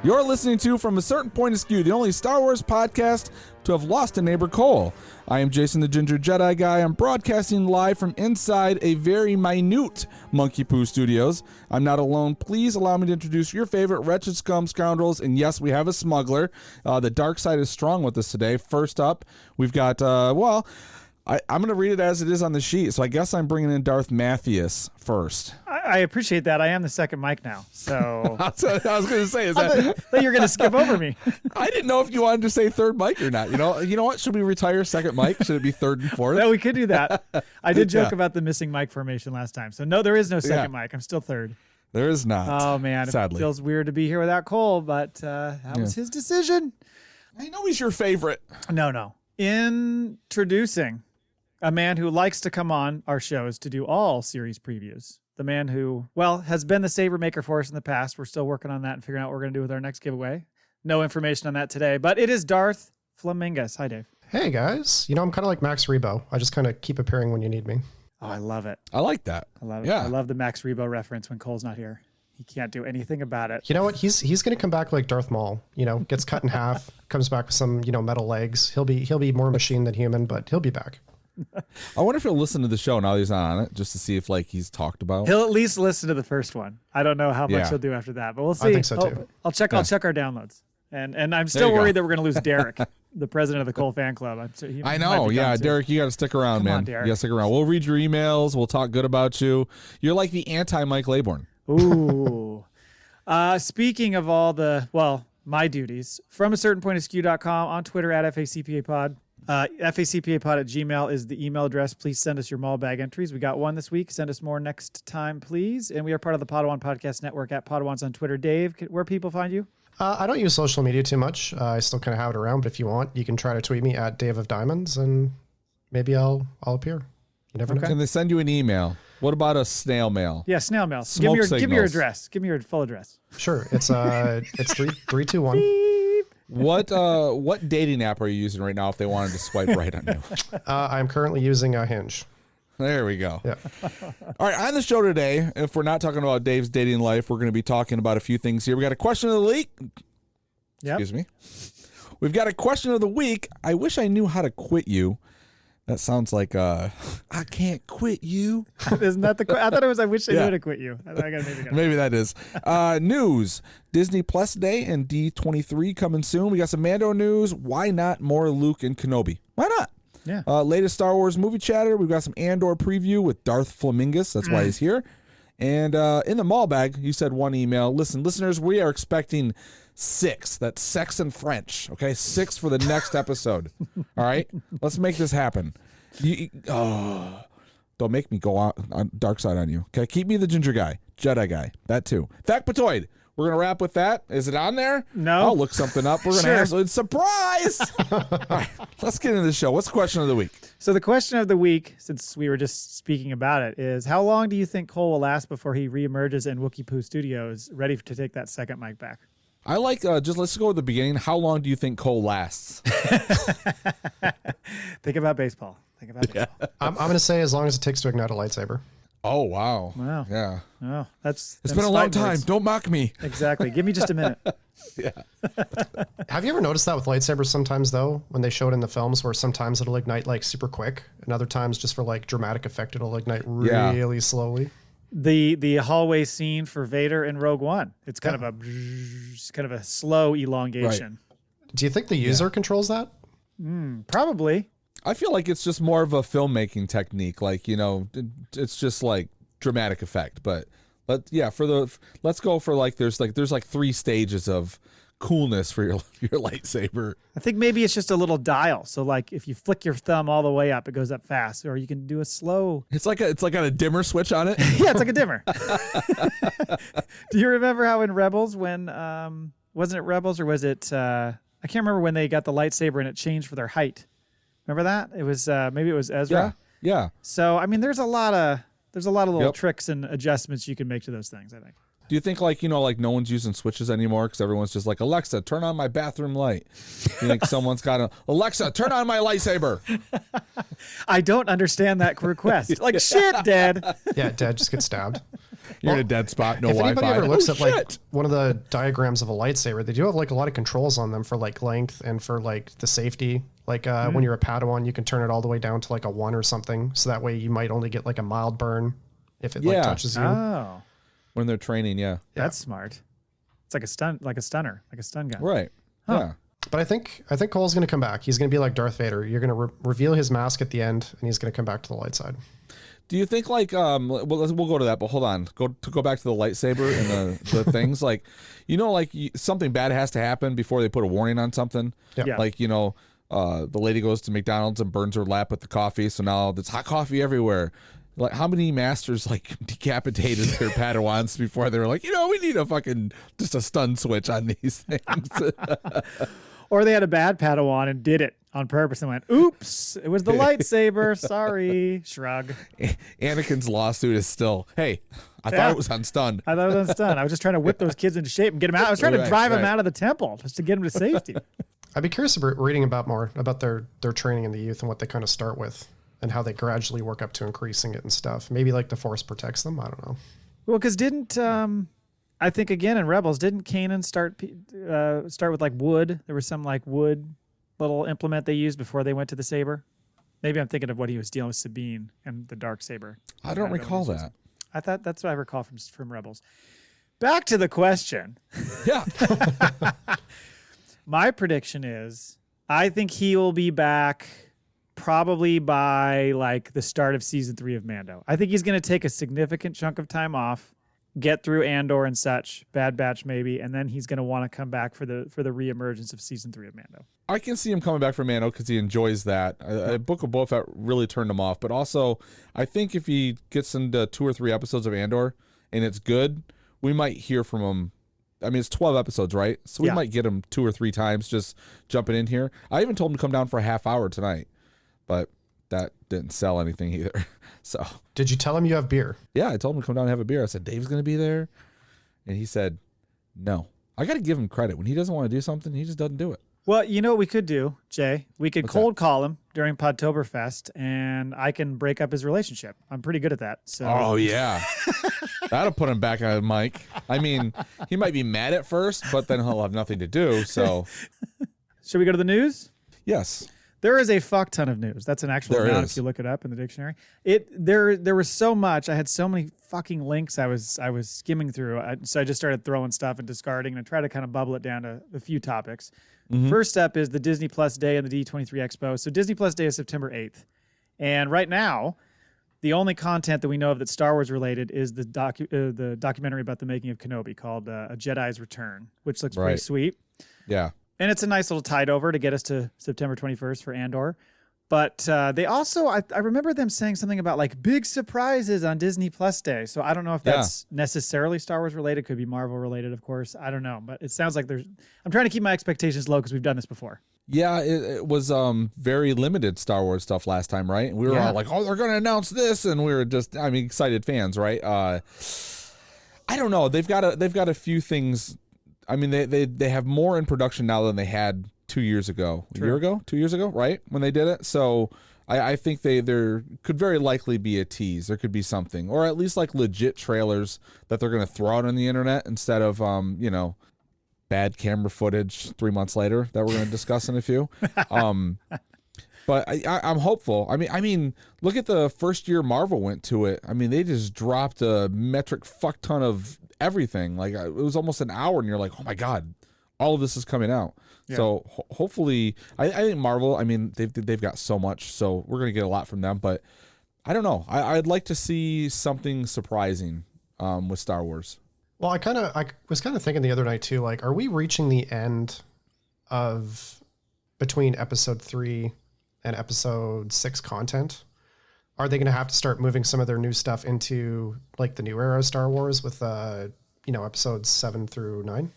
You're listening to From a Certain Point of View, the only Star Wars podcast to have lost a neighbor Cole. I am Jason the Ginger Jedi Guy. I'm broadcasting live from inside a very minute Monkey Poo Studios. I'm not alone. Please allow me to introduce your favorite wretched scum scoundrels. And yes, we have a smuggler. The dark side is strong with us today. First up, we've got, I'm going to read it as it is on the sheet. So I guess I'm bringing in Darth Flamingueis first. I appreciate that. I am the second mic now. So That's what I was going to say. I thought you were going to skip over me. I didn't know if you wanted to say third mic or not. You know what? Should we retire second mic? Should it be third and fourth? No, we could do that. I did joke about the missing mic formation last time. So no, there is no second mic. I'm still third. There is not. Oh, man. Sadly. It feels weird to be here without Cole, but that was his decision. I know he's your favorite. No. Introducing a man who likes to come on our shows to do all series previews. The man who, has been the saber maker for us in the past. We're still working on that and figuring out what we're going to do with our next giveaway. No information on that today, but it is Darth Flamingueis. Hi, Dave. Hey, guys. I'm kind of like Max Rebo. I just kind of keep appearing when you need me. Oh, I love it. I like that. I love it. Yeah. I love the Max Rebo reference when Cole's not here. He can't do anything about it. You know what? He's going to come back like Darth Maul. Gets cut in half, comes back with some, metal legs. He'll be more machine than human, but he'll be back. I wonder if he'll listen to the show now that he's not on it, just to see if he's talked about. He'll at least listen to the first one. I don't know how much he'll do after that, but we'll see. I think so too. I'll check our downloads. And I'm still worried that we're going to lose Derek, the president of the Cole fan club. I know. Yeah, Derek, you got to stick around, man. You got to stick around. We'll read your emails. We'll talk good about you. You're like the anti-Mike Laybourne. Ooh. Speaking of all my duties, from a certain point of skew.com, on Twitter at FACPApod. FACPApod at Gmail is the email address. Please send us your Maul Bag entries. We got one this week. Send us more next time, please. And we are part of the Podawan Podcast Network at Podawans on Twitter. Dave, where people find you? I don't use social media too much. I still kind of have it around, but if you want, you can try to tweet me at Dave of Diamonds, and maybe I'll appear. You never know. Can they send you an email? What about a snail mail? Yeah, snail mail. Give me your address. Give me your full address. Sure. It's 321. What dating app are you using right now if they wanted to swipe right on you? I'm currently using a Hinge. There we go. Yeah. All right, on the show today, if we're not talking about Dave's dating life, we're going to be talking about a few things here. We got a question of the week. Yep. Excuse me. We've got a question of the week. I wish I knew how to quit you. That sounds like I can't quit you. Isn't that the? I thought it was. I wish I knew how to quit you. Maybe that is. News: Disney Plus Day and D23 coming soon. We got some Mando news. Why not more Luke and Kenobi? Why not? Yeah. Latest Star Wars movie chatter. We've got some Andor preview with Darth Flamingueis. That's why he's here. And in the Maul Bag, you said one email. Listen, listeners, we are expecting 6. That's sex in French. Okay, 6 for the next episode. All right, let's make this happen. Don't make me go on dark side on you. Okay, keep me the ginger guy, Jedi guy. That too. Factoid. We're gonna wrap with that. Is it on there? No. I'll look something up. We're gonna have a surprise. All right, let's get into the show. What's the question of the week? So the question of the week, since we were just speaking about it, is how long do you think Cole will last before he reemerges in Wookiee Poo Studios, ready to take that second mic back? I like, let's go at the beginning. How long do you think Cole lasts? Think about baseball. I'm going to say as long as it takes to ignite a lightsaber. Oh, wow. Wow. Yeah. Oh, it's been a long time. Don't mock me. Exactly. Give me just a minute. Yeah. Have you ever noticed that with lightsabers sometimes, though, when they show it in the films, where sometimes it'll ignite like super quick, and other times just for like dramatic effect, it'll ignite really slowly? The hallway scene for Vader in Rogue One. It's kind of a slow elongation. Right. Do you think the user controls that? Probably. I feel like it's just more of a filmmaking technique. Like, it's just like dramatic effect. But let's go for like there's 3 stages of coolness for your lightsaber. I think maybe it's just a little dial. So like if you flick your thumb all the way up, it goes up fast. Or you can do a slow. It's like a dimmer switch on it. Yeah, it's like a dimmer. Do you remember how in Rebels when wasn't it Rebels or was it I can't remember when they got the lightsaber and it changed for their height. Remember that? It was maybe it was Ezra. Yeah. So I mean there's a lot of little tricks and adjustments you can make to those things, I think. Do you think like no one's using switches anymore because everyone's just like, Alexa, turn on my bathroom light? You think someone's got Alexa, turn on my lightsaber? I don't understand that request. Like, shit, Dad. Yeah, Dad just gets stabbed. You're in a dead spot. No if Wi-Fi. anybody ever looks at like shit. one of the diagrams of a lightsaber, they do have like a lot of controls on them for like length and for like the safety. Like when you're a Padawan, you can turn it all the way down to like a 1 or something. So that way you might only get like a mild burn if it like touches you. Oh, When they're training, yeah. that's smart. It's like a stun gun. Right. Yeah. But I think Cole's going to come back. He's going to be like Darth Vader. You're going to reveal his mask at the end, and he's going to come back to the light side. Do you think like we'll go to that, but hold on. Go back to the lightsaber and the things like, like something bad has to happen before they put a warning on something. Yeah. Like the lady goes to McDonald's and burns her lap with the coffee, so now there's hot coffee everywhere. Like how many masters like decapitated their Padawans before they were like, we need just a stun switch on these things. Or they had a bad Padawan and did it on purpose and went, oops, it was the lightsaber. Sorry. Shrug. Anakin's lawsuit is still, hey, I thought it was on stun. I thought it was on stun. I was just trying to whip those kids into shape and get them out. I was trying to drive them out of the temple just to get them to safety. I'd be curious about reading more about their training in the youth and what they kind of start with and how they gradually work up to increasing it and stuff. Maybe like the Force protects them. I don't know. Well, because didn't... I think again in Rebels, didn't Kanan start with like wood? There was some like wood little implement they used before they went to the saber. Maybe I'm thinking of what he was dealing with Sabine and the dark saber. I don't recall that. I thought that's what I recall from Rebels. Back to the question. Yeah. My prediction is I think he will be back probably by like the start of season 3 of Mando. I think he's going to take a significant chunk of time off, get through Andor and such, Bad Batch maybe, and then he's going to want to come back for the reemergence of season 3 of Mando. I can see him coming back from Mando because he enjoys that. A Book of Boba Fett really turned him off, but also I think if he gets into 2 or 3 episodes of Andor and it's good, we might hear from him. I mean, it's 12 episodes, right? So we might get him 2 or 3 times just jumping in here. I even told him to come down for a half hour tonight, but that didn't sell anything either. So did you tell him you have beer? Yeah, I told him to come down and have a beer. I said, Dave's going to be there. And he said, no. I got to give him credit. When he doesn't want to do something, he just doesn't do it. Well, you know what we could do, Jay? We could call him during Podtoberfest, and I can break up his relationship. I'm pretty good at that. So. Oh, yeah. That'll put him back on mic. I mean, he might be mad at first, but then he'll have nothing to do. So, should we go to the news? Yes. There is a fuck ton of news. That's an actual noun if you look it up in the dictionary. There was so much. I had so many fucking links I was skimming through. So I just started throwing stuff and discarding and try to kind of bubble it down to a few topics. Mm-hmm. First step is the Disney Plus Day and the D23 Expo. So Disney Plus Day is September 8th. And right now, the only content that we know of that's Star Wars related is the documentary about the making of Kenobi called A Jedi's Return, which looks pretty sweet. Yeah. And it's a nice little tide over to get us to September 21st for Andor. But they also, I remember them saying something about like big surprises on Disney Plus Day. So I don't know if that's necessarily Star Wars related. Could be Marvel related, of course. I don't know. But it sounds like I'm trying to keep my expectations low because we've done this before. Yeah, it was very limited Star Wars stuff last time, right? We were all like, oh, they're going to announce this. And we were just, excited fans, right? I don't know. They've got a few things. I mean, they have more in production now than they had 2 years ago. True. 2 years ago, right? When they did it. So I think there could very likely be a tease. There could be something, or at least like legit trailers that they're going to throw out on the internet instead of, bad camera footage 3 months later that we're going to discuss in a few. But I'm hopeful. I mean, look at the first year Marvel went to it. I mean, they just dropped a metric fuck ton of everything. Like it was almost an hour, and you're like, oh my god, all of this is coming out. Yeah. So hopefully, I think Marvel. I mean, they've got so much, so we're gonna get a lot from them. But I don't know. I'd like to see something surprising with Star Wars. Well, I was kind of thinking the other night too. Like, are we reaching the end of between episode 3 and episode 6 content? Are they going to have to start moving some of their new stuff into like the new era of Star Wars with, episodes 7 through 9?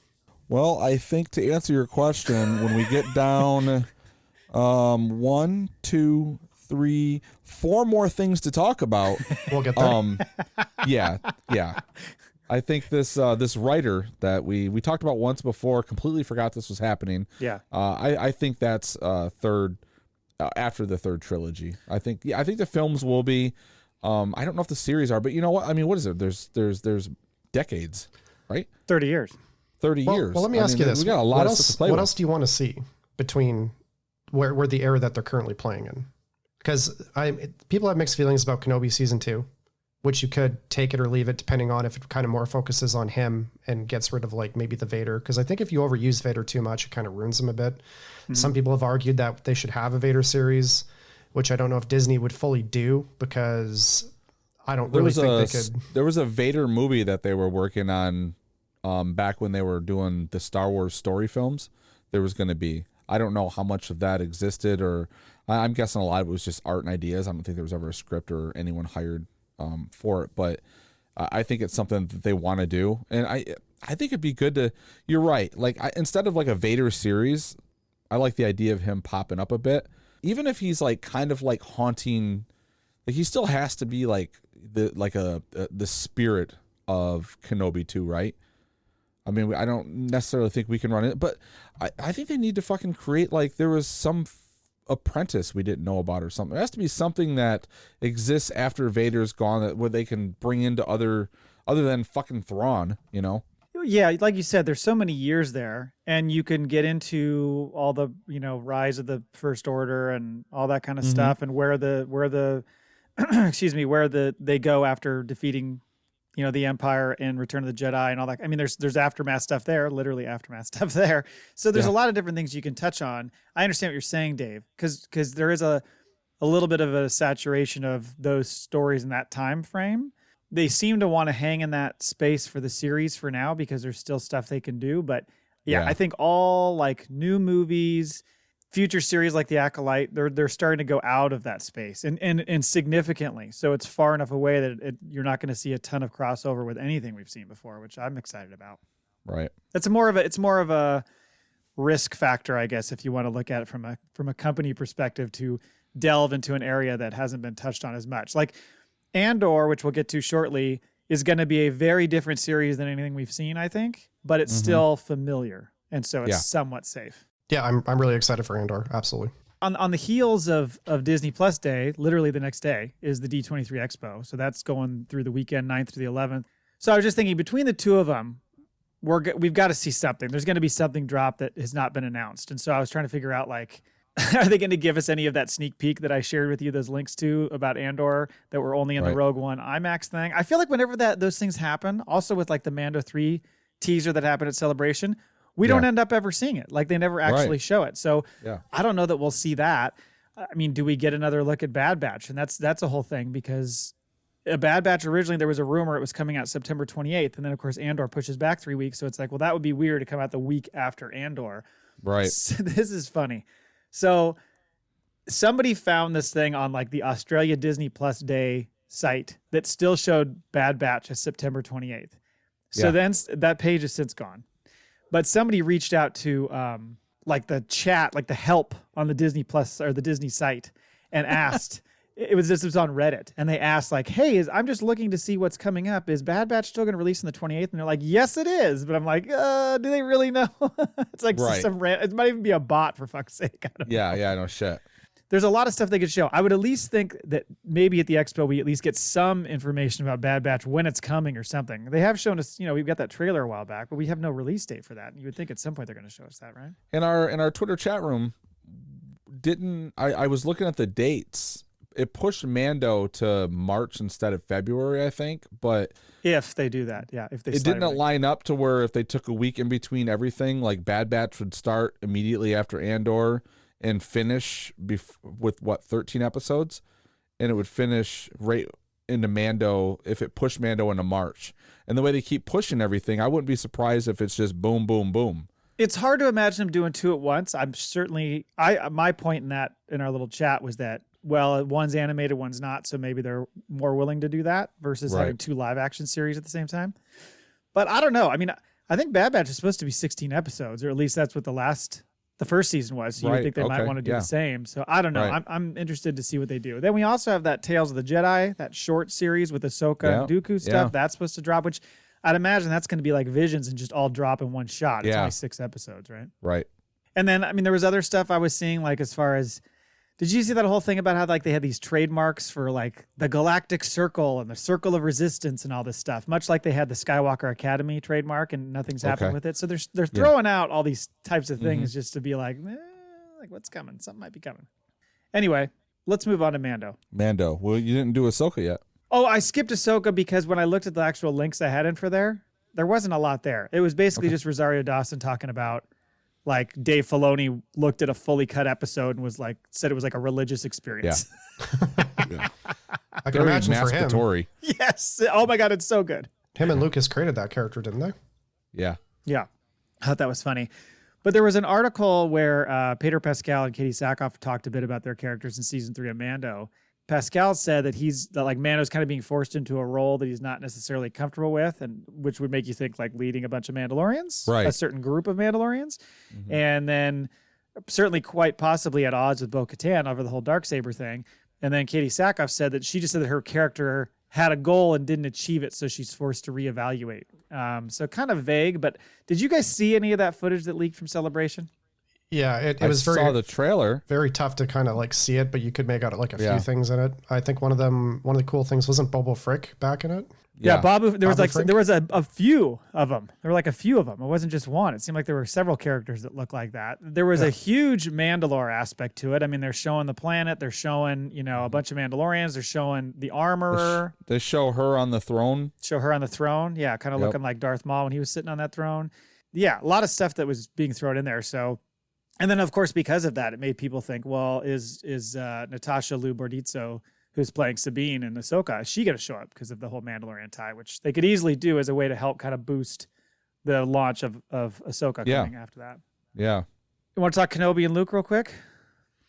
Well, I think to answer your question, when we get down 1, 2, 3, 4 more things to talk about. We'll get there. Yeah. I think this writer that we talked about once before completely forgot this was happening. Yeah. I think that's third after the third trilogy. I think the films will be I don't know if the series are, but you know what? I mean, what is it? There's decades, right? 30 years. 30 years. Well, let me ask you this. We got a lot of stuff to play What with. else do you want to see between where the era that they're currently playing in? Because people have mixed feelings about Kenobi season 2, which you could take it or leave it depending on if it kind of more focuses on him and gets rid of like maybe the Vader. Because I think if you overuse Vader too much, it kind of ruins him a bit. Mm-hmm. Some people have argued that they should have a Vader series, which I don't know if Disney would fully do because I don't really think they could. There was a Vader movie that they were working on back when they were doing the Star Wars story films. There was going to be. I don't know how much of that existed, or I'm guessing a lot of it was just art and ideas. I don't think there was ever a script or anyone hired for it, but I think it's something that they want to do, and I think it'd be good to. You're right. Like instead of like a Vader series, I like the idea of him popping up a bit, even if he's like kind of like haunting. Like he still has to be like the spirit of Kenobi too, right? I mean, I don't necessarily think we can run it, but I think they need to fucking create like there was some apprentice we didn't know about or something. There has to be something that exists after Vader's gone that where they can bring into other than fucking Thrawn, you know? Yeah, like you said, there's so many years there, and you can get into all the rise of the First Order and all that kind of stuff, and where the excuse me, they go after defeating the Empire and Return of the Jedi and all that. I mean, there's aftermath stuff there, literally aftermath stuff there. So there's a lot of different things you can touch on. I understand what you're saying, Dave, because there is a little bit of a saturation of those stories in that time frame. They seem to want to hang in that space for the series for now because there's still stuff they can do. But I think all like new movies, future series like The Acolyte, they're starting to go out of that space and significantly. So it's far enough away that you're not going to see a ton of crossover with anything we've seen before, which I'm excited about. Right. It's more of a risk factor, I guess, if you want to look at it from a company perspective, to delve into an area that hasn't been touched on as much. Like Andor, which we'll get to shortly, is going to be a very different series than anything we've seen, I think, but it's still familiar, and so it's somewhat safe. Yeah, I'm really excited for Andor. Absolutely. On the heels of Disney Plus Day, literally the next day is the D23 Expo. So that's going through the weekend, 9th through the 11th. So I was just thinking between the two of them, we've got to see something. There's going to be something dropped that has not been announced. And so I was trying to figure out, like, are they going to give us any of that sneak peek that I shared with you, those links to about Andor that were only in the Rogue One IMAX thing? I feel like whenever those things happen, also with like the Mando 3 teaser that happened at Celebration, we don't end up ever seeing it. Like they never actually show it. So I don't know that we'll see that. I mean, do we get another look at Bad Batch? And that's a whole thing, because a Bad Batch, originally there was a rumor it was coming out September 28th. And then of course Andor pushes back 3 weeks. So it's like, well, that would be weird to come out the week after Andor. Right. So this is funny. So somebody found this thing on like the Australia Disney Plus Day site that still showed Bad Batch as September 28th. So then that page has since gone. But somebody reached out to like the chat, like the help on the Disney Plus or the Disney site, and asked, this was on Reddit, and they asked like, hey, I'm just looking to see what's coming up. Is Bad Batch still going to release on the 28th? And they're like, yes, it is. But I'm like, do they really know? It's like it might even be a bot, for fuck's sake. I don't know. Yeah, no shit. There's a lot of stuff they could show. I would at least think that maybe at the expo we at least get some information about Bad Batch when it's coming or something. They have shown us, we've got that trailer a while back, but we have no release date for that. You would think at some point they're going to show us that, right? In our Twitter chat room, I was looking at the dates. It pushed Mando to March instead of February, I think. But if they do that, if they it didn't line up to where if they took a week in between everything, like Bad Batch would start immediately after Andor and finish with 13 episodes, and it would finish right into Mando if it pushed Mando into March. And the way they keep pushing everything, I wouldn't be surprised if it's just boom, boom, boom. It's hard to imagine them doing two at once. I'm certainly my point in our little chat was that, well, one's animated, one's not, so maybe they're more willing to do that versus having two live action series at the same time. But I don't know. I mean, I think Bad Batch is supposed to be 16 episodes, or at least that's what the first season was. So you would think they might want to do the same. So I don't know. I'm interested to see what they do. Then we also have that Tales of the Jedi, that short series with Ahsoka and Dooku stuff. That's supposed to drop, which I'd imagine that's going to be like Visions and just all drop in one shot. It's only 6 episodes, right? Right. And then, I mean, there was other stuff I was seeing, like as far as Did you see that whole thing about how like they had these trademarks for like the Galactic Circle and the Circle of Resistance and all this stuff, much like they had the Skywalker Academy trademark and nothing's happened with it. So they're throwing out all these types of things just to be like what's coming? Something might be coming. Anyway, let's move on to Mando. Mando. Well, you didn't do Ahsoka yet. Oh, I skipped Ahsoka because when I looked at the actual links I had in for there wasn't a lot there. It was basically just Rosario Dawson talking about like Dave Filoni looked at a fully cut episode and was like, said it was like a religious experience. Yeah. I can imagine for him. masturbatory. Yes. Oh my God, it's so good. Him and Lucas created that character, didn't they? Yeah. Yeah. I thought that was funny. But there was an article where Pedro Pascal and Katie Sackhoff talked a bit about their characters in season 3 of Mando. Pascal said that like Mando's kind of being forced into a role that he's not necessarily comfortable with, and which would make you think like leading a bunch of Mandalorians, right? A certain group of Mandalorians, and then certainly quite possibly at odds with Bo-Katan over the whole Darksaber thing. And then Katie Sackhoff said that she just said that her character had a goal and didn't achieve it, so she's forced to reevaluate. So kind of vague, but did you guys see any of that footage that leaked from Celebration? Yeah, it was very. I saw the trailer. Very tough to kind of like see it, but you could make out like a few things in it. I think one of the cool things wasn't Bobo Frick back in it. Yeah, there was a few of them. There were like a few of them. It wasn't just one. It seemed like there were several characters that looked like that. There was a huge Mandalore aspect to it. I mean, they're showing the planet. They're showing, a bunch of Mandalorians. They're showing the armorer. They show her on the throne. Yeah, kind of looking like Darth Maul when he was sitting on that throne. Yeah, a lot of stuff that was being thrown in there. So, and then of course because of that, it made people think, well, is Natasha Liu Bordizzo, who's playing Sabine in Ahsoka, is she going to show up because of the whole Mandalorian tie, which they could easily do as a way to help kind of boost the launch of Ahsoka coming after that. Yeah. You want to talk Kenobi and Luke real quick?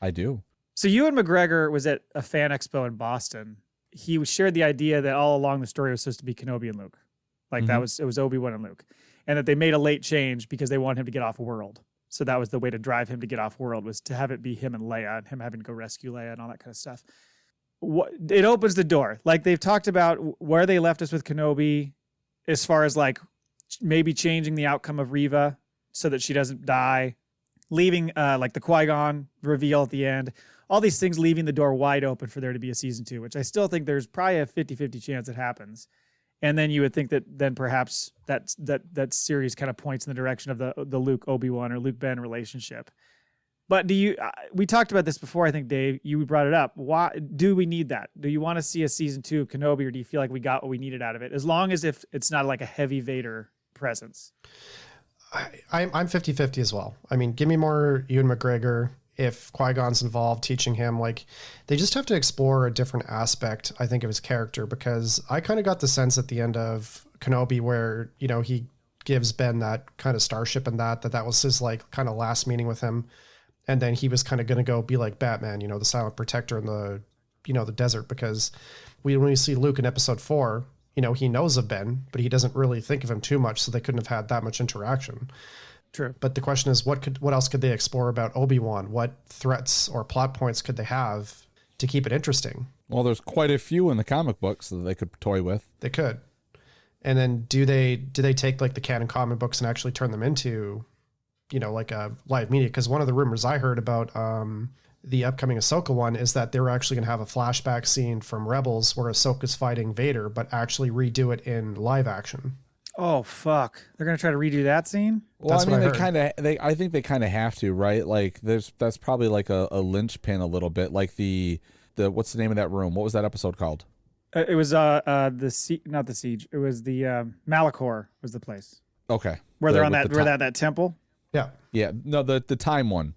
I do. So Ewan McGregor was at a fan expo in Boston. He shared the idea that all along the story was supposed to be Kenobi and Luke. Like it was Obi-Wan and Luke. And that they made a late change because they wanted him to get off world. So that was the way to drive him to get off world, was to have it be him and Leia and him having to go rescue Leia and all that kind of stuff. It opens the door. Like they've talked about where they left us with Kenobi as far as like maybe changing the outcome of Reva so that she doesn't die, leaving like the Qui-Gon reveal at the end, all these things leaving the door wide open for there to be a season 2, which I still think there's probably a 50-50 chance it happens. And then you would think that then perhaps that series kind of points in the direction of the Luke Obi-Wan or Luke Ben relationship. But we talked about this before, I think, Dave, you brought it up. Why do we need that? Do you want to see a season 2 of Kenobi, or do you feel like we got what we needed out of it? As long as if it's not like a heavy Vader presence. I'm 50-50 as well. I mean, give me more Ewan McGregor. If Qui-Gon's involved teaching him, like they just have to explore a different aspect, I think, of his character, because I kind of got the sense at the end of Kenobi where, he gives Ben that kind of starship and that was his like kind of last meeting with him. And then he was kind of going to go be like Batman, the silent protector in the, the desert, because when we see Luke in episode 4, he knows of Ben, but he doesn't really think of him too much. So they couldn't have had that much interaction. True. But the question is, what else could they explore about Obi-Wan? What threats or plot points could they have to keep it interesting? Well, there's quite a few in the comic books that they could toy with. They could. And then do they take like the canon comic books and actually turn them into, like a live media? Because one of the rumors I heard about the upcoming Ahsoka one is that they were actually going to have a flashback scene from Rebels where Ahsoka's fighting Vader, but actually redo it in live action. Oh fuck! They're gonna try to redo that scene. Well, I mean, I think they kind of have to, right? Like, that's probably like a linchpin a little bit, like the what's the name of that room? What was that episode called? It was not the siege. It was the Malachor was the place. Okay, where they're on that temple. Yeah. No, the time one.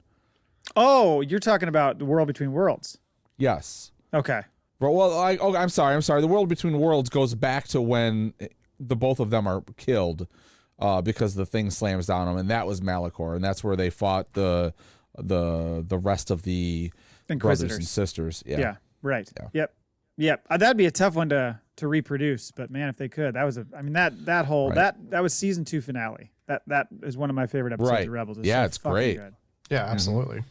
Oh, you're talking about the World Between Worlds. Yes. Okay. Well, I'm sorry. The World Between Worlds goes back to when the both of them are killed because the thing slams down them, and that was Malachor, and that's where they fought the rest of the brothers and sisters. Yeah. Right. Yeah. Yep. That'd be a tough one to reproduce, but man, if they could, that was that was season 2 finale. That is one of my favorite episodes of Rebels. It's great. Good. Yeah, absolutely.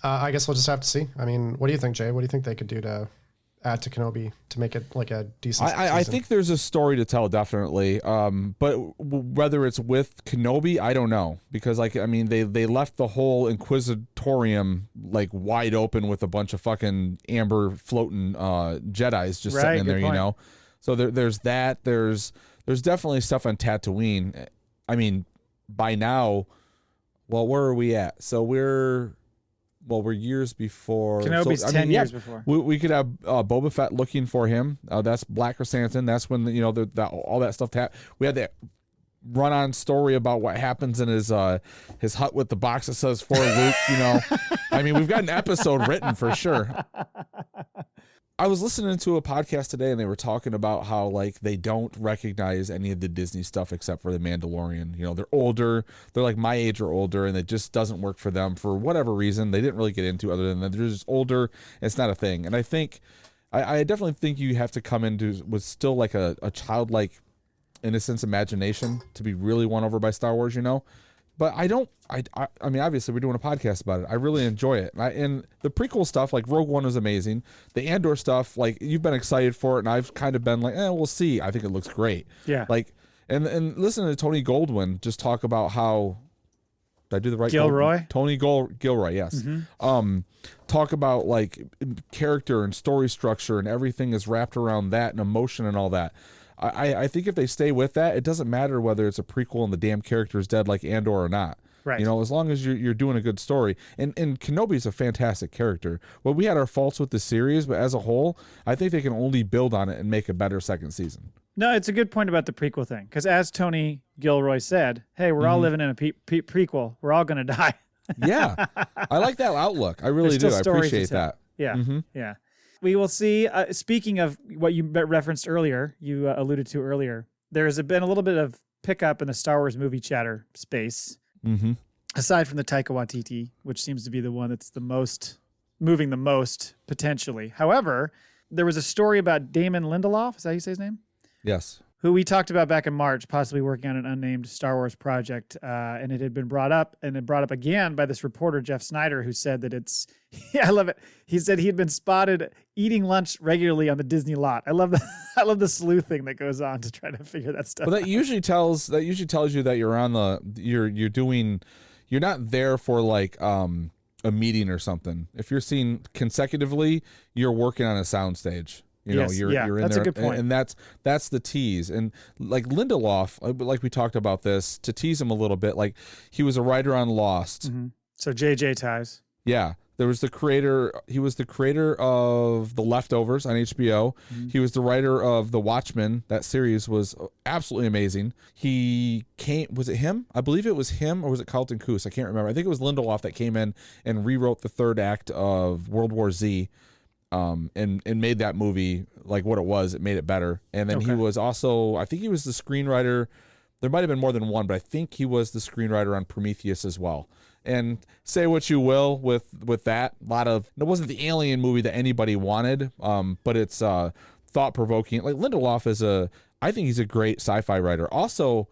I guess we'll just have to see. I mean, what do you think, Jay? What do you think they could do to add to Kenobi to make it like a decent I think there's a story to tell, definitely. But whether it's with Kenobi, I don't know, because like I mean they left the whole Inquisitorium like wide open with a bunch of fucking amber floating Jedis just sitting in there, point. you know. So there's that. There's definitely stuff on Tatooine. I mean, by now, well, where are we at? So we're years before. Kenobi's 10 years before. We could have Boba Fett looking for him. That's Black Chrysanthemum. That's when all that stuff. We had that run-on story about what happens in his hut with the box that says for Luke. You know, I mean, we've got an episode written for sure. I was listening to a podcast today, and they were talking about how like they don't recognize any of the Disney stuff except for the Mandalorian. You know, they're older, they're like my age or older, and it just doesn't work for them for whatever reason. They didn't really get into other than that they're just older. It's not a thing, and I think I definitely think you have to come into with still like a childlike innocence, imagination to be really won over by Star Wars. You know. But I don't. I mean, obviously, we're doing a podcast about it. I really enjoy it, and the prequel stuff, like Rogue One, was amazing. The Andor stuff, like you've been excited for it, and I've kind of been like, we'll see. I think it looks great. Yeah. Like, and listen to Tony Goldwyn just talk about how. Did I do the right? Gilroy. Tony Gilroy. Yes. Mm-hmm. Talk about like character and story structure, and everything is wrapped around that, and emotion and all that. I think if they stay with that, it doesn't matter whether it's a prequel and the damn character is dead like Andor or not. Right. You know, as long as you're doing a good story. And Kenobi's a fantastic character. Well, we had our faults with the series, but as a whole, I think they can only build on it and make a better second season. No, it's a good point about the prequel thing. Because as Tony Gilroy said, hey, we're all living in a prequel. We're all going to die. Yeah. I like that outlook. I really do. I appreciate that. Yeah. Yeah. We will see. Speaking of what you referenced earlier, you alluded to earlier, there has been a little bit of pickup in the Star Wars movie chatter space. Mm-hmm. Aside from the Taika Waititi, which seems to be the one that's moving the most potentially. However, there was a story about Damon Lindelof. Is that how you say his name? Yes. Who we talked about back in March, possibly working on an unnamed Star Wars project. And it had been brought up again by this reporter, Jeff Snyder, who said that it's, I love it. He said he had been spotted eating lunch regularly on the Disney lot. I love the sleuthing that goes on to try to figure that stuff Well, out. that usually tells you that you're not there for like, a meeting or something. If you're seen consecutively, you're working on a soundstage. You know, you're in that's there, a good point. and that's the tease. And like Lindelof, like we talked about this to tease him a little bit. Like he was a writer on Lost. Mm-hmm. So JJ ties. Yeah, there was the creator. He was the creator of The Leftovers on HBO. Mm-hmm. He was the writer of The Watchmen. That series was absolutely amazing. Was it him? I believe it was him, or was it Carlton Cuse? I can't remember. I think it was Lindelof that came in and rewrote the third act of World War Z. And made that movie like what it was. It made it better. And then he was also, I think he was the screenwriter. There might have been more than one, but I think he was the screenwriter on Prometheus as well. And say what you will with that, it wasn't the alien movie that anybody wanted, but it's thought provoking. Like Lindelof I think he's a great sci-fi writer. Also,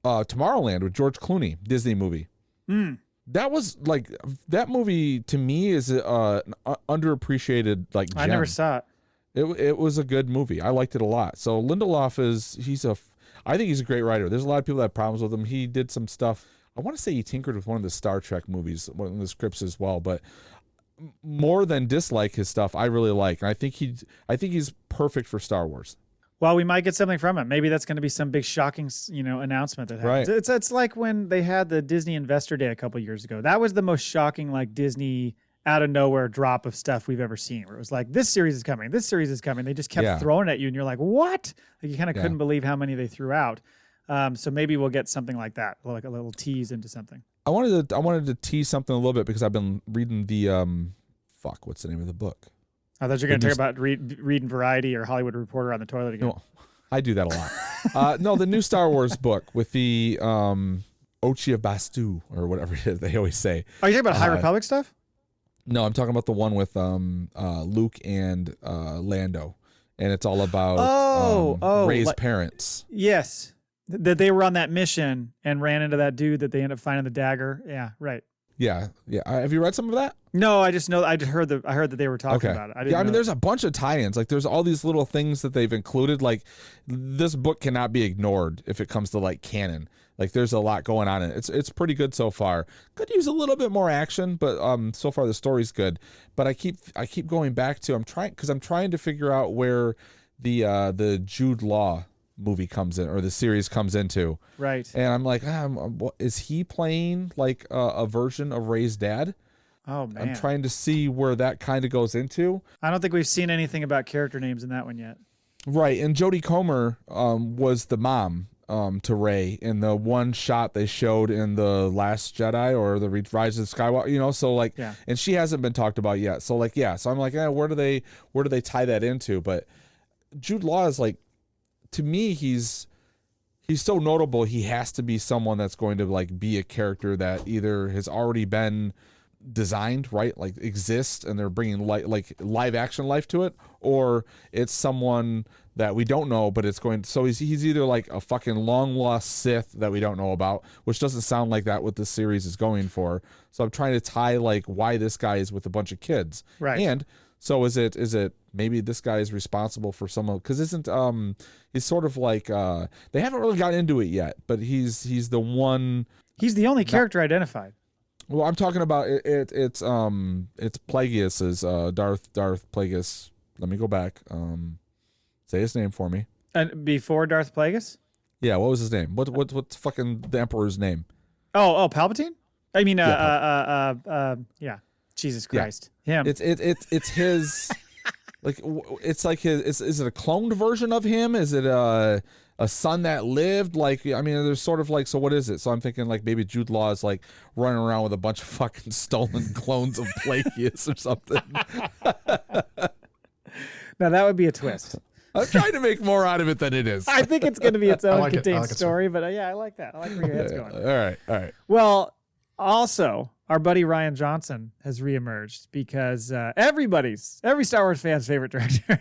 Tomorrowland with George Clooney, Disney movie. That was like, that movie to me is underappreciated. Like gem. I never saw it. It was a good movie. I liked it a lot. So Lindelof I think he's a great writer. There's a lot of people that have problems with him. He did some stuff. I want to say he tinkered with one of the Star Trek movies, one of the scripts as well. But more than dislike his stuff, I really like. And I think he's perfect for Star Wars. Well, we might get something from it. Maybe that's going to be some big shocking, announcement that happens. Right. It's like when they had the Disney Investor Day a couple years ago. That was the most shocking, like Disney out of nowhere drop of stuff we've ever seen. Where it was like, this series is coming. This series is coming. They just kept throwing at you, and you're like, what? Like you kind of couldn't believe how many they threw out. So maybe we'll get something like that, like a little tease into something. I wanted to tease something a little bit because I've been reading the what's the name of the book? I thought you were going to talk about reading Variety or Hollywood Reporter on the toilet again. No, I do that a lot. No, the new Star Wars book with the Ochi of Bastu or whatever it is they always say. Are you talking about High Republic stuff? No, I'm talking about the one with Luke and Lando, and it's all about Rey's parents. Yes, that they were on that mission and ran into that dude that they ended up finding the dagger. Yeah, right. Yeah. Have you read some of that? No, I just heard that they were talking about it. I didn't know. There's a bunch of tie-ins. Like, there's all these little things that they've included. Like, this book cannot be ignored if it comes to like canon. Like, there's a lot going on in it. It's pretty good so far. Could use a little bit more action, but so far the story's good. But I keep going back to I'm trying to figure out where the Jude Law movie comes in, or the series comes into. Right. And I'm like, is he playing like a version of Rey's dad? Oh man. I'm trying to see where that kind of goes into. I don't think we've seen anything about character names in that one yet. Right. And Jodie Comer was the mom to Rey in the one shot they showed in the Last Jedi or the Rise of Skywalker, so like, yeah. And she hasn't been talked about yet. So like, yeah. So I'm like, where do they tie that into? But Jude Law is like, to me, he's so notable. He has to be someone that's going to like be a character that either has already been designed, right, like exists, and they're bringing like live action life to it, or it's someone that we don't know, but it's going. So he's either like a fucking long lost Sith that we don't know about, which doesn't sound like that what this series is going for. So I'm trying to tie like why this guy is with a bunch of kids, right? And so is it maybe this guy is responsible for some of, because he's sort of like they haven't really gotten into it yet, but he's the one. He's the only character identified. Well, I'm talking about it's Plagueis's Darth Plagueis. Let me go back. Say his name for me. And before Darth Plagueis? Yeah, what was his name? What's fucking the Emperor's name? Oh, Palpatine? I mean, yeah. Jesus Christ. Yeah. Him. It's his like it's like his is it a cloned version of him? Is it a son that lived? Like, I mean, there's sort of like, so what is it? So I'm thinking like maybe Jude Law is like running around with a bunch of fucking stolen clones of Plagueis or something. Now that would be a twist. I'm trying to make more out of it than it is. I think it's going to be its own contained story, but yeah, I like that. I like where your head's going. All right. Well, also, our buddy Rian Johnson has reemerged because every Star Wars fan's favorite director.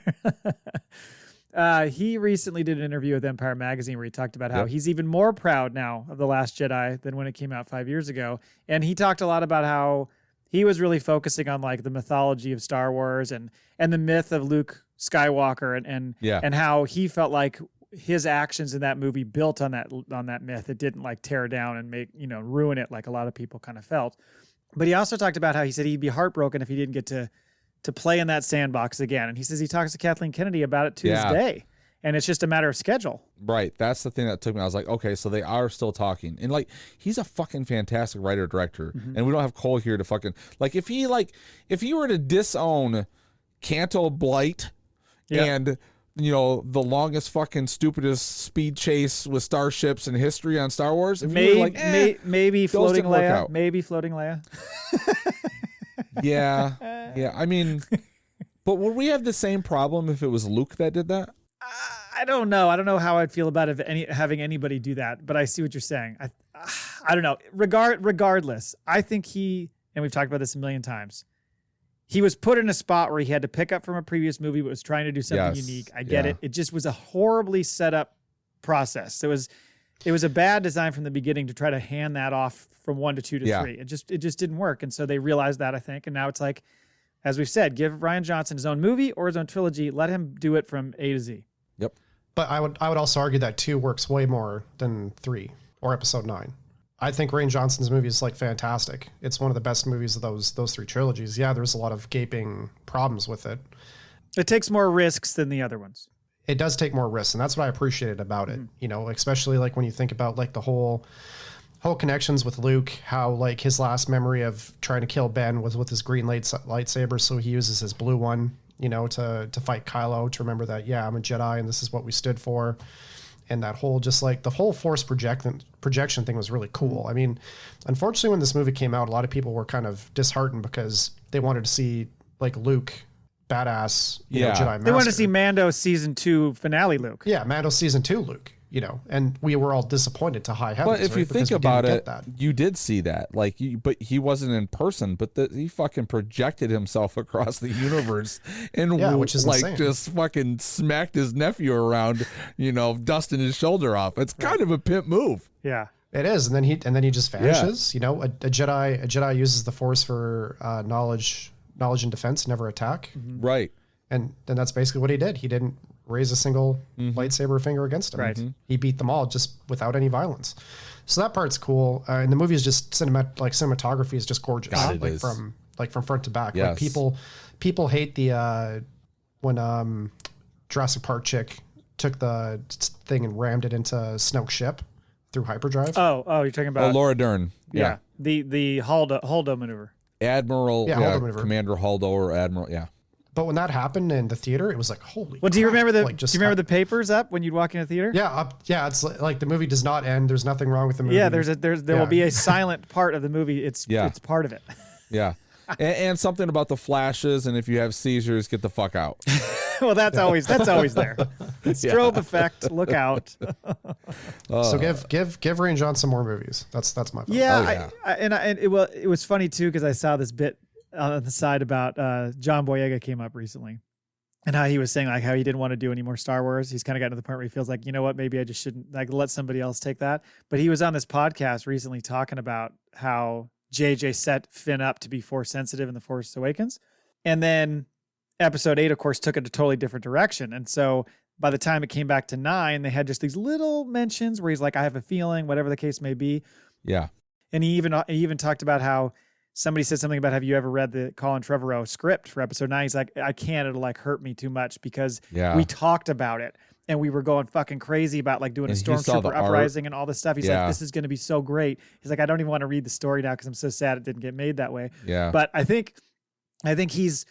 He recently did an interview with Empire Magazine where he talked about how he's even more proud now of The Last Jedi than when it came out 5 years ago. And he talked a lot about how he was really focusing on like the mythology of Star Wars and the myth of Luke Skywalker and how he felt like his actions in that movie built on that myth. It didn't like tear down and ruin it like a lot of people kind of felt. But he also talked about how he said he'd be heartbroken if he didn't get to play in that sandbox again. And he says he talks to Kathleen Kennedy about it to this day. And it's just a matter of schedule. Right. That's the thing that took me. I was like, okay, so they are still talking. And like, he's a fucking fantastic writer director. Mm-hmm. And we don't have Cole here to fucking like if he were to disown Canto Blight and the longest fucking stupidest speed chase with starships in history on Star Wars. If maybe floating Leia. Maybe floating Leia. Yeah. I mean, but would we have the same problem if it was Luke that did that? I don't know. I don't know how I'd feel about having anybody do that, but I see what you're saying. I don't know. Regardless, I think and we've talked about this a million times, he was put in a spot where he had to pick up from a previous movie, but was trying to do something unique. I get it. It just was a horribly set up process. It was a bad design from the beginning to try to hand that off from 1 to 2 to 3. It just didn't work. And so they realized that, I think. And now it's like, as we've said, give Rian Johnson his own movie or his own trilogy. Let him do it from A to Z. Yep. But I would also argue that 2 works way more than 3 or episode 9. I think Rian Johnson's movie is like fantastic. It's one of the best movies of those 3 trilogies. Yeah, there's a lot of gaping problems with it. It takes more risks than the other ones. It does take more risks, and that's what I appreciated about it. Especially like when you think about like the whole connections with Luke, how like his last memory of trying to kill Ben was with his green lightsaber, so he uses his blue one, to fight Kylo, to remember that, I'm a Jedi and this is what we stood for. And that whole, just like the whole force projection thing was really cool. I mean, unfortunately, when this movie came out, a lot of people were kind of disheartened because they wanted to see like Luke, badass, Jedi master. They wanted to see Mando season 2 finale Luke. Yeah, Mando season 2 Luke. And we were all disappointed to high heavens. But if you think about it, you did see that. Like, but he wasn't in person, but he fucking projected himself across the universe and which is like insane. Just fucking smacked his nephew around, dusting his shoulder off. It's kind of a pimp move. Yeah. It is, and then he just vanishes. You know, a Jedi uses the Force for knowledge and defense, never attack. Right. And then that's basically what he did. He didn't raise a single lightsaber finger against him. Right. He beat them all just without any violence. So that part's cool. And the movie is just cinematography is just gorgeous. God, it like is. from front to back. Yes. Like people hate the when Jurassic Park chick took the thing and rammed it into Snoke's ship through hyperdrive. Oh, you're talking about Laura Dern. yeah. The Holdo maneuver. Admiral, Holdo maneuver. Commander Holdo or Admiral, yeah. But when that happened in the theater, it was like, holy. Well, do you crap. remember Like, do you remember the papers up when you'd walk in a theater? Yeah, it's like the movie does not end. There's nothing wrong with the movie. Yeah, there will be a silent part of the movie. It's part of it. Yeah. And something about the flashes, and if you have seizures, get the fuck out. Well, that's always there. Strobe effect. Look out. So give Rian Johnson some more movies. That's my thought. Yeah, it was funny too because I saw this bit on the side about John Boyega came up recently, and how he was saying like how he didn't want to do any more Star Wars. He's kind of gotten to the point where he feels like, you know what, maybe I just shouldn't like let somebody else take that. But he was on this podcast recently talking about how JJ set Finn up to be Force sensitive in The Force Awakens, and then Episode 8, of course, took it a totally different direction. And so by the time it came back to 9, they had just these little mentions where he's like, I have a feeling, whatever the case may be. Yeah. And he even talked about how somebody said something about, have you ever read the Colin Trevorrow script for Episode 9? He's like, I can't, it'll like hurt me too much because we talked about it and we were going fucking crazy about like doing a stormtrooper uprising and all this stuff. He's like, this is going to be so great. He's like, I don't even want to read the story now because I'm so sad it didn't get made that way. Yeah. But I think he's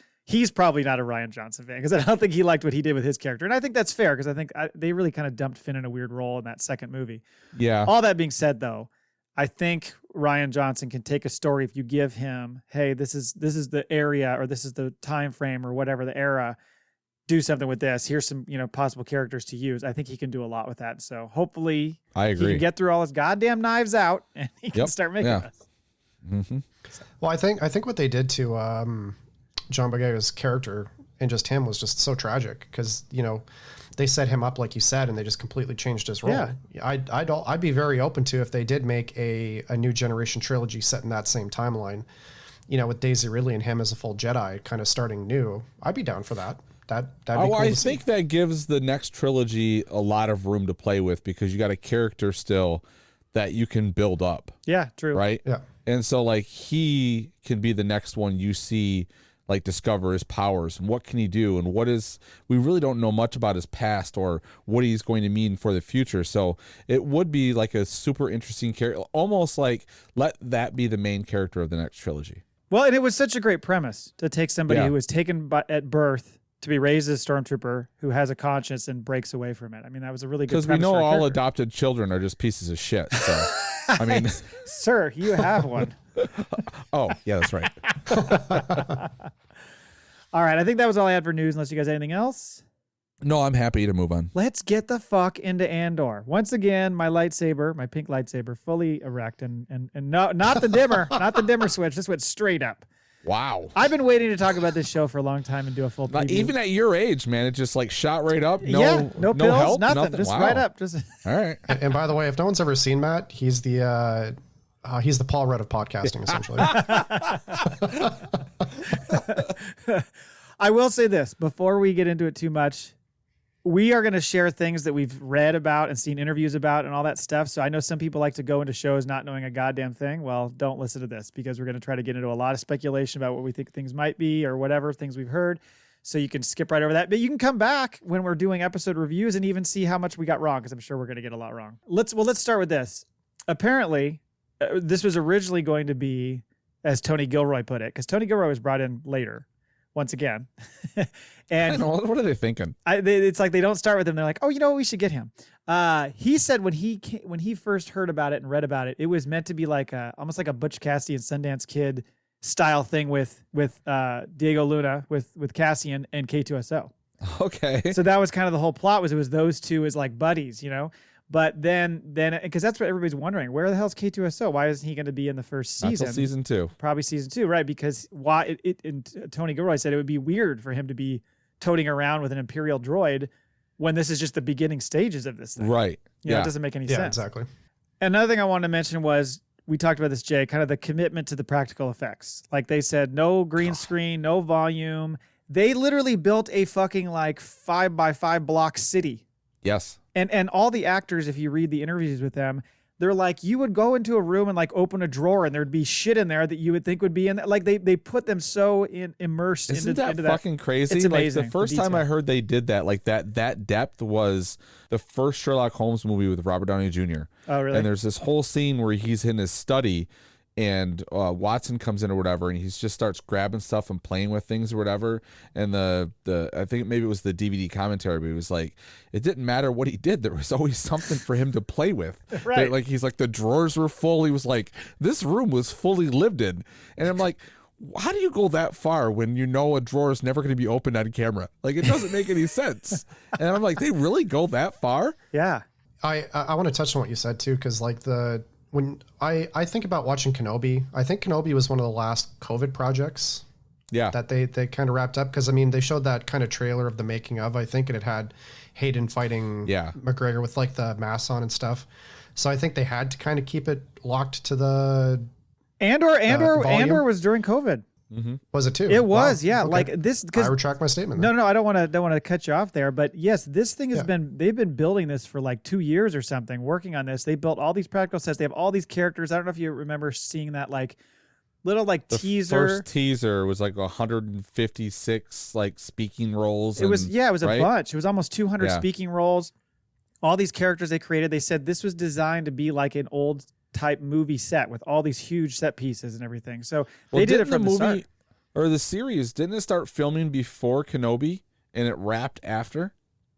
probably not a Rian Johnson fan because I don't think he liked what he did with his character. And I think that's fair because I think they really kind of dumped Finn in a weird role in that second movie. Yeah. All that being said, though, I think Rian Johnson can take a story if you give him, hey, this is the area or this is the time frame or whatever the era. Do something with this. Here's some possible characters to use. I think he can do a lot with that. So hopefully, I agree. He can get through all his goddamn knives out and he can start making us. Mm-hmm. Well, I think what they did to John Boyega's character and just him was just so tragic because they set him up like you said and they just completely changed his role. Yeah. I'd be very open to if they did make a new generation trilogy set in that same timeline, with Daisy Ridley and him as a full Jedi kind of starting new. I'd be down for that. That'd be cool I to see. think that gives the next trilogy a lot of room to play with because you got a character still that you can build up. Yeah, true. Right? Yeah. And so like he can be the next one you see like discover his powers and what can he do and we really don't know much about his past or what he's going to mean for the future. So it would be like a super interesting character, almost like let that be the main character of the next trilogy. Well, and it was such a great premise to take somebody who was taken at birth to be raised as a stormtrooper who has a conscience and breaks away from it. I mean, that was a really good premise. Because we know for a all character. Adopted children are just pieces of shit. So, I mean, sir, you have one. Oh, yeah, that's right. All right, I think that was all I had for news. Unless you guys have anything else. No, I'm happy to move on. Let's get the fuck into Andor. Once again, my lightsaber, my pink lightsaber, fully erect and no, not the dimmer, not the dimmer switch. This went straight up. Wow. I've been waiting to talk about this show for a long time and do a full preview. Even at your age, man, it just like shot right up. No, no pills, help, nothing. Just wow. right up. Just all right. And by the way, if no one's ever seen Matt, he's the Paul Rudd of podcasting, essentially. I will say this before we get into it too much. We are going to share things that we've read about and seen interviews about and all that stuff. So I know some people like to go into shows not knowing a goddamn thing. Well, don't listen to this because we're going to try to get into a lot of speculation about what we think things might be or whatever things we've heard. So you can skip right over that. But you can come back when we're doing episode reviews and even see how much we got wrong because I'm sure we're going to get a lot wrong. Let's start with this. Apparently, this was originally going to be, as Tony Gilroy put it, because Tony Gilroy was brought in later. Once again. And what are they thinking? It's like they don't start with him. They're like, oh, we should get him. He said when he first heard about it and read about it, it was meant to be like almost like a Butch Cassidy and Sundance Kid style thing with Diego Luna, with Cassian and K2SO. Okay. So that was kind of the whole plot it was those two as like buddies, But then, because that's what everybody's wondering, where the hell's K2SO? Why isn't he going to be in the first season? Not till season 2. Probably season 2, right? Because Tony Gilroy said it would be weird for him to be toting around with an Imperial droid when this is just the beginning stages of this thing. Right. It doesn't make any sense. Yeah, exactly. Another thing I wanted to mention was, we talked about this, Jay, kind of the commitment to the practical effects. Like they said, no green screen, no volume. They literally built a fucking like 5x5 block city. Yes. And all the actors, if you read the interviews with them, they're like, you would go into a room and like open a drawer and there'd be shit in there that you would think would be in that. Like they put them so immersed into that. Isn't that fucking crazy? It's amazing. Like the first time I heard they did that, like that depth was the first Sherlock Holmes movie with Robert Downey Jr. Oh, really? And there's this whole scene where he's in his study and Watson comes in or whatever, and he just starts grabbing stuff and playing with things or whatever. And the I think maybe it was the DVD commentary, but it was like, it didn't matter what he did. There was always something for him to play with. Right. Like he's like, the drawers were full. He was like, this room was fully lived in. And I'm like, how do you go that far when you know a drawer is never going to be opened on camera? Like, it doesn't make any sense. And I'm like, they really go that far? Yeah. I want to touch on what you said too, because like when I think about watching Kenobi, I think Kenobi was one of the last COVID projects. Yeah. That they kind of wrapped up, because I mean they showed that kind of trailer of the making of, I think, and it had Hayden fighting McGregor with like the mask on and stuff. So I think they had to kind of keep it locked to the Andor was during COVID. Mm-hmm. Was it too? It was, wow. yeah. Okay. Like this, because I retract my statement. No, I don't want to cut you off there, but yes, this thing has they've been building this for like 2 years or something, working on this. They built all these practical sets. They have all these characters. I don't know if you remember seeing that like little like the teaser. First teaser was like 156 like speaking roles. It was a right? bunch. It was almost 200 speaking roles. All these characters they created. They said this was designed to be like an old type movie set with all these huge set pieces and everything. So they did it from the start. Or the series, didn't it start filming before Kenobi and it wrapped after?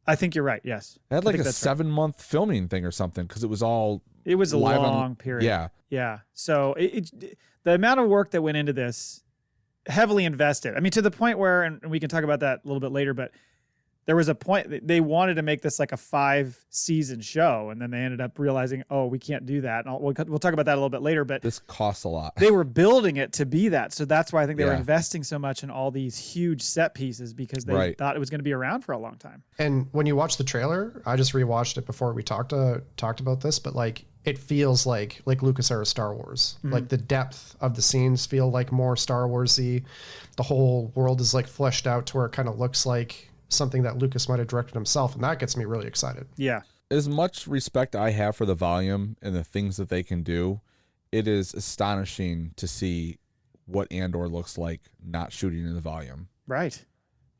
I think you're right. Yes. It had like a 7-month filming thing or something, because it was all. It was a long period. Yeah. Yeah. So the amount of work that went into this, heavily invested. I mean, to the point where, and we can talk about that a little bit later, but there was a point they wanted to make this like a 5-season show, and then they ended up realizing, oh, we can't do that. And we'll talk about that a little bit later, but this costs a lot. They were building it to be that. So that's why I think they were investing so much in all these huge set pieces, because they thought it was going to be around for a long time. And when you watch the trailer, I just rewatched it before we talked about this, but like it feels like Lucas era Star Wars. Mm-hmm. Like the depth of the scenes feel like more Star Wars-y. The whole world is like fleshed out to where it kind of looks like something that Lucas might have directed himself, and that gets me really excited. Yeah. As much respect I have for the volume and the things that they can do, it is astonishing to see what Andor looks like not shooting in the volume. Right.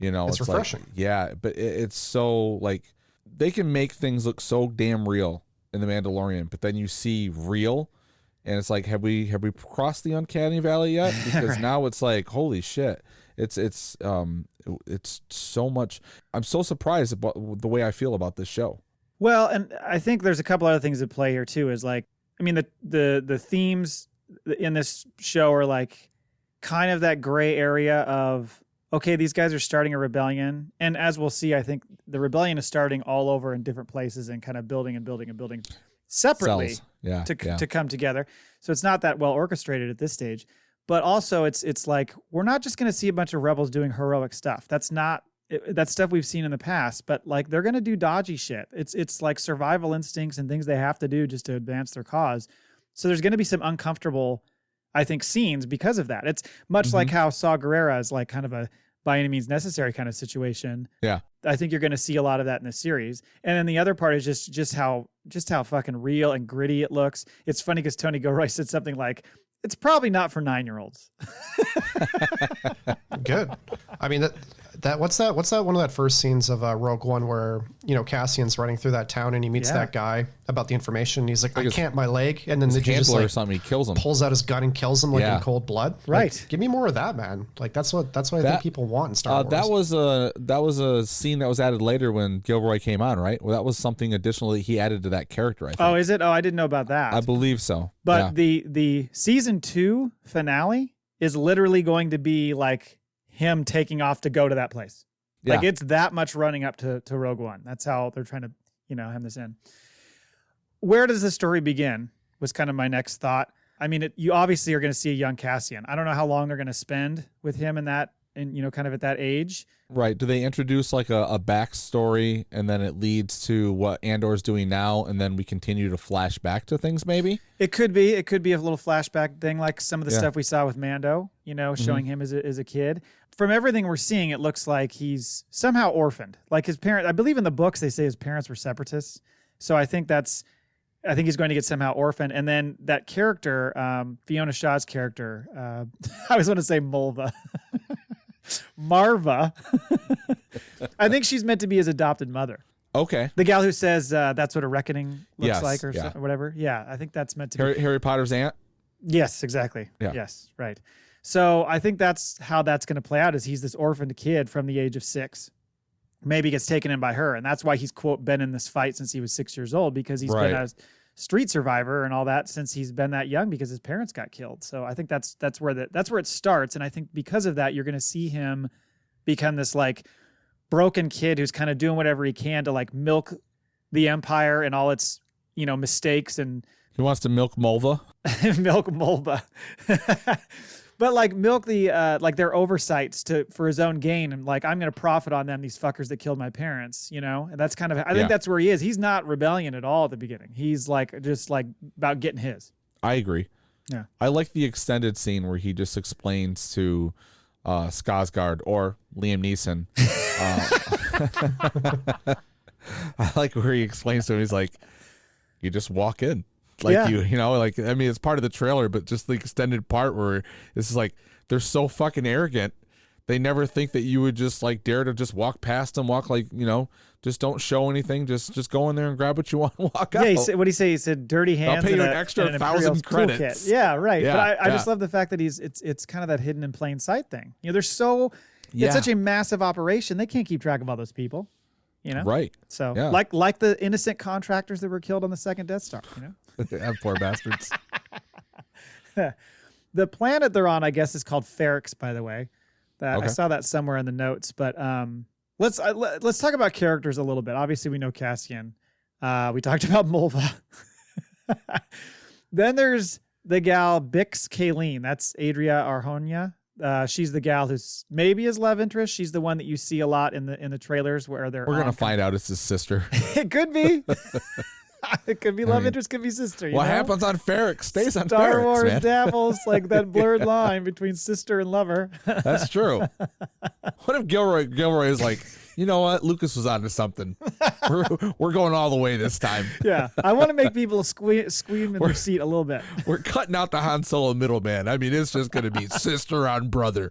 You know, it's refreshing. Like, but it's so like they can make things look so damn real in The Mandalorian, but then you see real and it's like, have we crossed the uncanny valley yet? Because now it's like, holy shit. It's so much. I'm so surprised about the way I feel about this show. Well, and I think there's a couple other things at play here too. Is like, I mean, the themes in this show are like kind of that gray area of, okay, these guys are starting a rebellion, and as we'll see, I think the rebellion is starting all over in different places and kind of building separately to come together. So it's not that well orchestrated at this stage. But also, it's like, we're not just going to see a bunch of rebels doing heroic stuff. That's stuff we've seen in the past. But like, they're going to do dodgy shit. It's like survival instincts and things they have to do just to advance their cause. So there's going to be some uncomfortable, I think, scenes because of that. It's much like how Saw Gerrera is like kind of a by any means necessary kind of situation. Yeah, I think you're going to see a lot of that in this series. And then the other part is just how fucking real and gritty it looks. It's funny because Tony Gilroy said something like, it's probably not for 9-year-olds. Good. I mean, what's that one of that first scenes of Rogue One where, you know, Cassian's running through that town and he meets that guy about the information. He's like, I can't my leg. And then the dude just like, or something, he kills him. Pulls out his gun and kills him like in cold blood. Right. Like, give me more of that, man. Like that's what I think people want in Star Wars. That was a scene that was added later when Gilroy came on, right? Well, that was something additionally he added to that character, I think. Oh, is it? Oh, I didn't know about that. I believe so. But the season 2 finale is literally going to be like him taking off to go to that place. Yeah. Like it's that much running up to Rogue One. That's how they're trying to, hem this in. Where does the story begin was kind of my next thought. I mean, you obviously are going to see a young Cassian. I don't know how long they're going to spend with him in that and kind of at that age. Right. Do they introduce like a backstory and then it leads to what Andor's doing now and then we continue to flash back to things maybe? It could be a little flashback thing like some of the Yeah. stuff we saw with Mando, showing him as a kid. From everything we're seeing, it looks like he's somehow orphaned. Like his parents, I believe in the books they say his parents were separatists. So I think he's going to get somehow orphaned. And then that character, Fiona Shaw's character, I always want to say Mulva. Marva. I think she's meant to be his adopted mother. Okay. The gal who says that's what a reckoning looks Yes, like or, yeah. or whatever. Yeah, I think that's meant to be. Harry Potter's aunt? Yes, exactly. Yeah. Yes, right. So I think that's how that's going to play out is he's this orphaned kid from the age of 6. Maybe gets taken in by her. And that's why he's, quote, been in this fight since he was 6 years old because he's been a street survivor and all that since he's been that young because his parents got killed. So I think that's where it starts. And I think because of that, you're going to see him become this like broken kid who's kind of doing whatever he can to like milk the Empire and all its, mistakes and He wants to milk Mulva? milk Mulva. But like milk the like their oversights for his own gain and like I'm gonna profit on them, these fuckers that killed my parents, And that's kind of I think that's where he is. He's not rebellion at all at the beginning. He's like just like about getting his. I agree. Yeah. I like the extended scene where he just explains to Skarsgård or Liam Neeson. I like where he explains to him, he's like, you just walk in. Like it's part of the trailer, but just the extended part where this is like, they're so fucking arrogant. They never think that you would just like dare to just walk past them, just don't show anything. Just go in there and grab what you want and walk out. Yeah, what'd he say? He said dirty hands. I'll pay you and an extra and 1,000 credits. Yeah, right. Yeah, but I just love the fact that it's kind of that hidden in plain sight thing. It's such a massive operation. They can't keep track of all those people. Right. So like the innocent contractors that were killed on the second Death Star, Poor bastards. The planet they're on, I guess, is called Ferrix, by the way. I saw that somewhere in the notes, but let's talk about characters a little bit. Obviously, we know Cassian. We talked about Mulva. Then there's the gal Bix Kayleen. That's Adria Arjona. She's the gal who's maybe his love interest. She's the one that you see a lot in the trailers where they're. We're gonna find out it's his sister. It could be. It could be love interest, could be sister. What happens on Ferrix stays on Ferrix, Star Wars man. dabbles like that blurred line between sister and lover. That's true. What if Gilroy is like, you know what? Lucas was onto something. We're going all the way this time. Yeah, I want to make people squeam in their seat a little bit. We're cutting out the Han Solo middleman. I mean, it's just going to be sister on brother.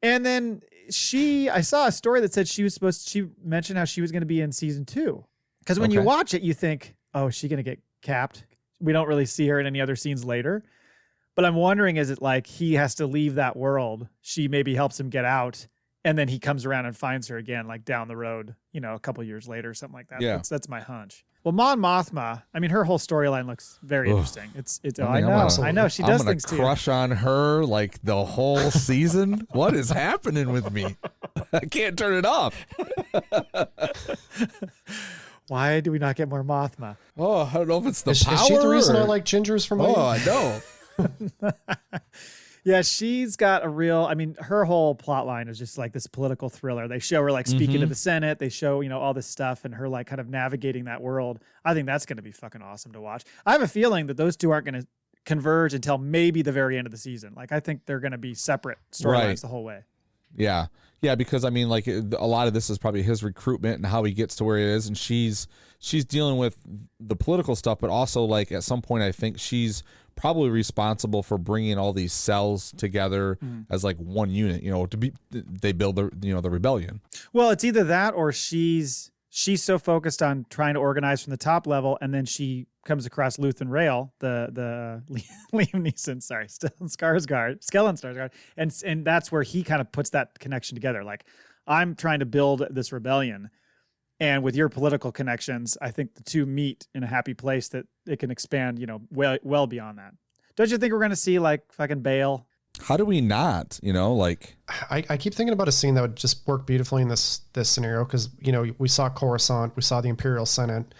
And then I saw a story that said she mentioned how she was going to be in season 2. Because when you watch it, you think, oh, is she going to get capped? We don't really see her in any other scenes later. But I'm wondering, is it like he has to leave that world? She maybe helps him get out. And then he comes around and finds her again, like down the road, a couple years later or something like that. Yeah. That's my hunch. Well, Mon Mothma, I mean, her whole storyline looks very interesting. I know. She does things too. I'm gonna crush on her like the whole season. What is happening with me? I can't turn it off. Why do we not get more Mothma? Oh, I don't know if it's the power. Is she the reason I like gingers from my... Oh, I know. Yeah, she's got her whole plot line is just like this political thriller. They show her like speaking to the Senate. They show, all this stuff and her like kind of navigating that world. I think that's going to be fucking awesome to watch. I have a feeling that those two aren't going to converge until maybe the very end of the season. Like, I think they're going to be separate storylines the whole way. Yeah. Yeah, because I mean, like a lot of this is probably his recruitment and how he gets to where he is, and she's dealing with the political stuff, but also like at some point I think she's probably responsible for bringing all these cells together as like one unit. They build the rebellion. Well, it's either that or she's so focused on trying to organize from the top level, and then she comes across Luthen Rail, the Liam Neeson, Stellan Skarsgård, and that's where he kind of puts that connection together. Like, I'm trying to build this rebellion, and with your political connections, I think the two meet in a happy place that it can expand, well beyond that. Don't you think we're going to see like fucking Bail? How do we not? I keep thinking about a scene that would just work beautifully in this scenario because we saw Coruscant, we saw the Imperial Senate,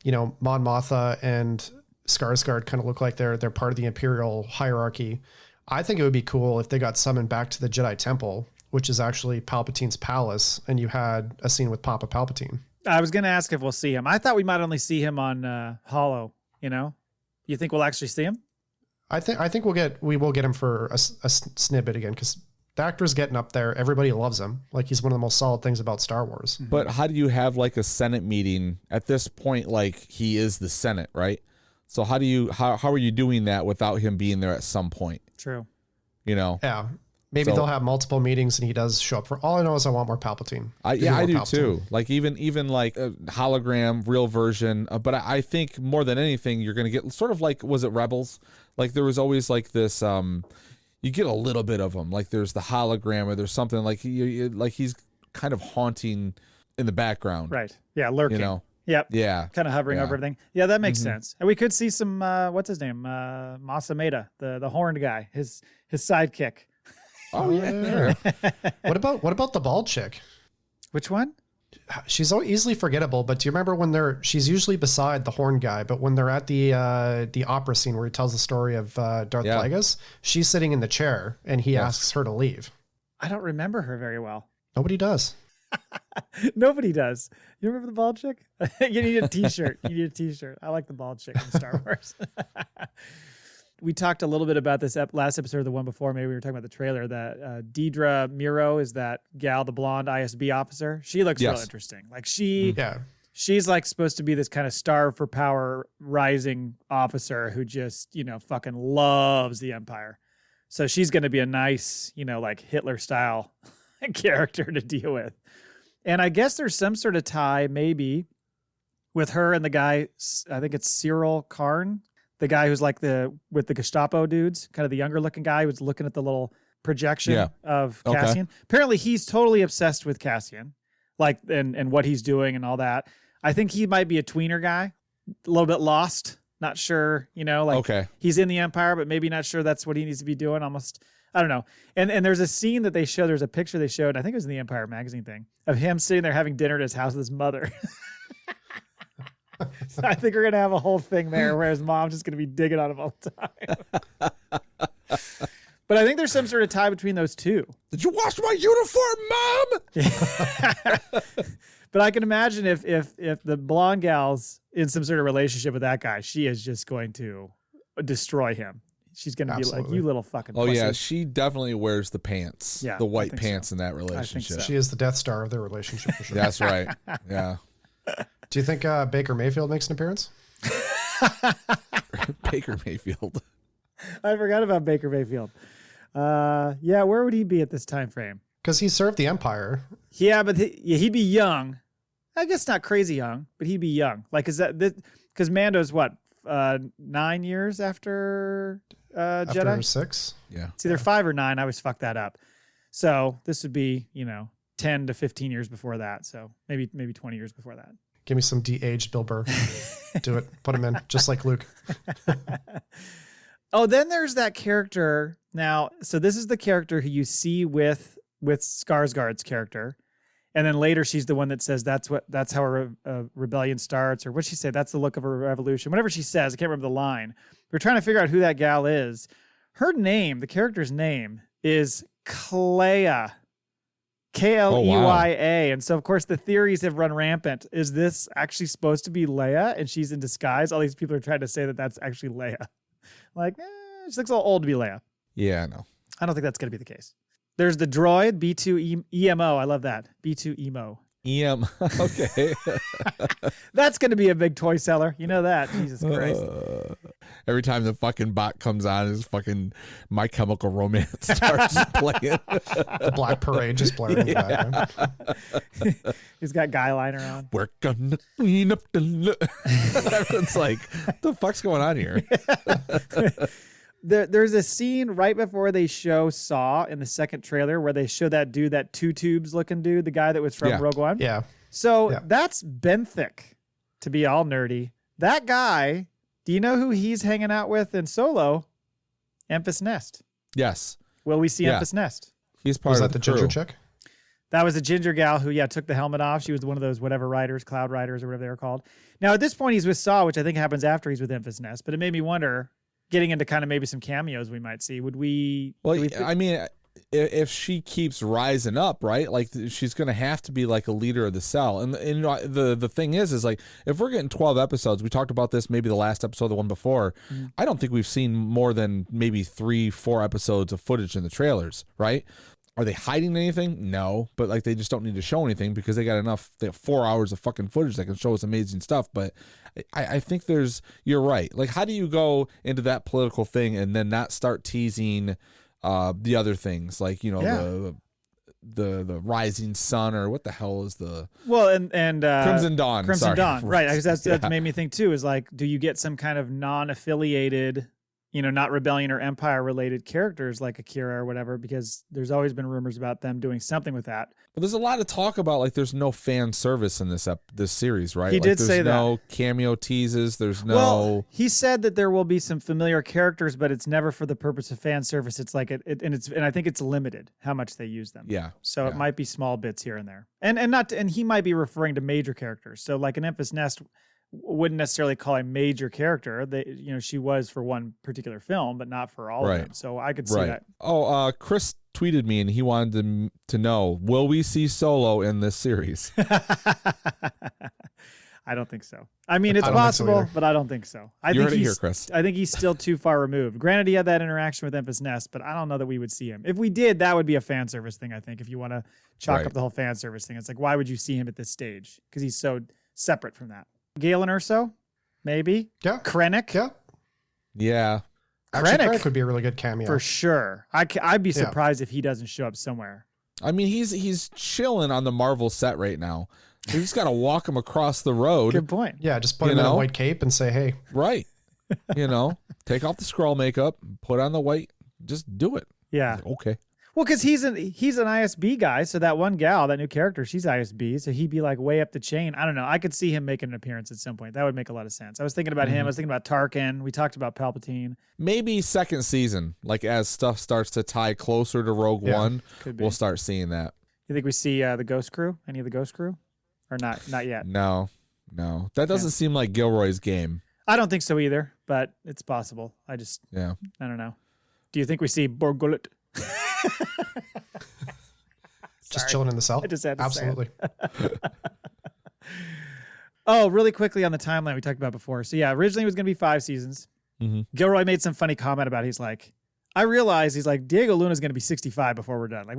Mon Mothma and Skarsgård kind of look like they're part of the Imperial hierarchy. I think it would be cool if they got summoned back to the Jedi Temple, which is actually Palpatine's palace, and you had a scene with Papa Palpatine. I was going to ask if we'll see him. I thought we might only see him on Hollow, you know? You think we'll actually see him? I think we will get him for a snippet again, because the actor's getting up there. Everybody loves him. Like, he's one of the most solid things about Star Wars. But how do you have like a Senate meeting at this point? Like, he is the Senate, right? So how are you doing that without him being there at some point? True. You know? Yeah. Maybe they'll have multiple meetings and he does show up. For all I know is I want more Palpatine. I do Palpatine too. Like even like a hologram, real version. But I think more than anything, you're going to get sort of like, was it Rebels? Like there was always like this, you get a little bit of him. Like there's the hologram or there's something like he's kind of haunting in the background. Right. Yeah. Lurking. You know? Yep. Yeah. Kind of hovering over everything. Yeah, that makes sense. And we could see some, what's his name? Masameda, the horned guy, his sidekick. Oh yeah. What about the bald chick? Which one? She's so easily forgettable, but do you remember when she's usually beside the horn guy, but when they're at the opera scene where he tells the story of Darth Plagueis, she's sitting in the chair and he asks her to leave. I don't remember her very well. Nobody does. Nobody does. You remember the bald chick? You need a t-shirt. You need a t-shirt. I like the bald chick in Star Wars. We talked a little bit about this last episode, or the one before. Maybe we were talking about the trailer. That Deidre Miro is that gal, the blonde ISB officer. She looks real interesting. Like she's like supposed to be this kind of starved for power, rising officer who just fucking loves the Empire. So she's going to be a nice like Hitler style character to deal with. And I guess there's some sort of tie maybe with her and the guy. I think it's Cyril Karn. The guy who's like with the Gestapo dudes, kind of the younger looking guy who's looking at the little projection of Cassian. Apparently he's totally obsessed with Cassian, like, and what he's doing and all that. I think he might be a tweener guy, a little bit lost, not sure, he's in the Empire, but maybe not sure that's what he needs to be doing. Almost, I don't know. And there's a scene that they show, there's a picture they showed, I think it was in the Empire magazine thing, of him sitting there having dinner at his house with his mother. So I think we're going to have a whole thing there where his mom's just going to be digging on him all the time. But I think there's some sort of tie between those two. Did you wash my uniform, Mom? But I can imagine if the blonde gal's in some sort of relationship with that guy, she is just going to destroy him. She's going to be like, you little fucking pussy. Yeah, she definitely wears the pants, the white pants in that relationship. She is the Death Star of their relationship for sure. That's right. Yeah. Do you think Baker Mayfield makes an appearance? Baker Mayfield. I forgot about Baker Mayfield. Where would he be at this time frame? Because he served the Empire. Yeah, but he'd be young. I guess not crazy young, but he'd be young. Like, is that because Mando's what, 9 years after Jedi? After 6? Yeah. It's either 5 or 9. I always fuck that up. So this would be, 10 to 15 years before that. So maybe 20 years before that. Give me some de-aged Bill Burr. Do it. Put him in, just like Luke. Oh, then there's that character. Now, so this is the character who you see with Skarsgård's character. And then later she's the one that says that's how a rebellion starts, or what she say, that's the look of a revolution. Whatever she says, I can't remember the line. We're trying to figure out who that gal is. Her name, the character's name, is Kleya. Kleya. Oh, wow. And so, of course, the theories have run rampant. Is this actually supposed to be Leia and she's in disguise? All these people are trying to say that that's actually Leia. Like, she looks a little old to be Leia. Yeah, I know. I don't think that's going to be the case. There's the droid, B2 EMO. I love that. B2 EMO. Okay. That's going to be a big toy seller. You know that. Jesus Christ. Every time the fucking bot comes on, his fucking My Chemical Romance starts playing. The Black Parade just blaring in the background. He's got guy liner on. We're gonna clean up the Everyone's like, what the fuck's going on here? There's a scene right before they show Saw in the second trailer where they show that dude, that two tubes looking dude, the guy that was from Rogue One. Yeah. So that's Benthic, to be all nerdy. That guy, do you know who he's hanging out with in Solo? Emphas Nest. Yes. Will we see Emphas Nest? He's part of the ginger chick? That was a ginger gal who, took the helmet off. She was one of those whatever riders, cloud riders or whatever they were called. Now, at this point, he's with Saw, which I think happens after he's with Emphas Nest. But it made me wonder, getting into kind of maybe some cameos we might see. Would we? Well, do we I mean, if she keeps rising up, right? Like she's going to have to be like a leader of the cell. And you know, the thing is like if we're getting 12 episodes, we talked about this maybe the last episode, the one before. I don't think we've seen more than maybe 3-4 episodes of footage in the trailers, right? Are they hiding anything? No, but like they just don't need to show anything because they got enough. They have 4 hours of fucking footage that can show us amazing stuff. But I think you're right. Like, how do you go into that political thing and then not start teasing the other things, like, you know, the rising sun, or what the hell is the Crimson Dawn. Crimson Dawn, right? Because that's made me think too. Is like, do you get some kind of non-affiliated, you know, not Rebellion or Empire related characters like Akira or whatever? Because there's always been rumors about them doing something with that. But there's a lot of talk about like there's no fan service in this series, right? He did there's say that. No cameo teases. There's no. Well, he said that there will be some familiar characters, but it's never for the purpose of fan service. It's like and I think it's limited how much they use them. Yeah. So it might be small bits here and there, and he might be referring to major characters. So like an Emphas Nest wouldn't necessarily call a major character. They, you know, she was for one particular film, but not for all of them. So I could see that. Oh, Chris tweeted me and he wanted to know, will we see Solo in this series? I don't think so. I mean, it's possible, but I don't think so. You heard it here, Chris. I think he's still too far removed. Granted, he had that interaction with Emphas Nest, but I don't know that we would see him. If we did, that would be a fan service thing, I think, if you want to chalk up the whole fan service thing. It's like, why would you see him at this stage? Because he's so separate from that. Galen Erso, maybe. Yeah. Krennic. Yeah. Yeah. Actually, Krennic would be a really good cameo. For sure. I'd be surprised if he doesn't show up somewhere. I mean, he's chilling on the Marvel set right now. You just got to walk him across the road. Good point. Yeah, just put him in a white cape and say, hey. Right. You know, take off the Skrull makeup, put on the white, just do it. Yeah. Like, okay. Well, because he's an ISB guy, so that one gal, that new character, she's ISB, so he'd be like way up the chain. I don't know. I could see him making an appearance at some point. That would make a lot of sense. I was thinking about him. I was thinking about Tarkin. We talked about Palpatine. Maybe second season, like as stuff starts to tie closer to Rogue One, we'll start seeing that. You think we see the Ghost Crew? Any of the Ghost Crew? Or not? Not yet. No. That doesn't seem like Gilroy's game. I don't think so either, but it's possible. I don't know. Do you think we see Borgullet? Just chilling in the cell? I just had to Absolutely. say it. Oh, really quickly on the timeline we talked about before. So yeah, originally it was going to be 5 seasons. Gilroy made some funny comment about it. He's like, I realize, he's like, Diego Luna's going to be 65 before we're done. Like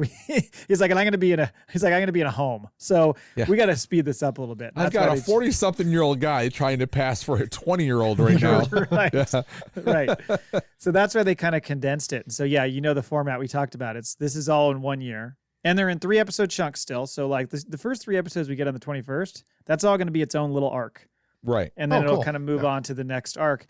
he's like, and I'm going to be in a home. So we got to speed this up a little bit. I've got a 40-something-year-old guy trying to pass for a 20-year-old right now. Right. So that's why they kind of condensed it. So yeah, you know the format we talked about. This is all in 1 year. And they're in 3-episode chunks still. So like the first 3 episodes we get on the 21st, that's all going to be its own little arc. Right. And then it'll kind of move on to the next arc.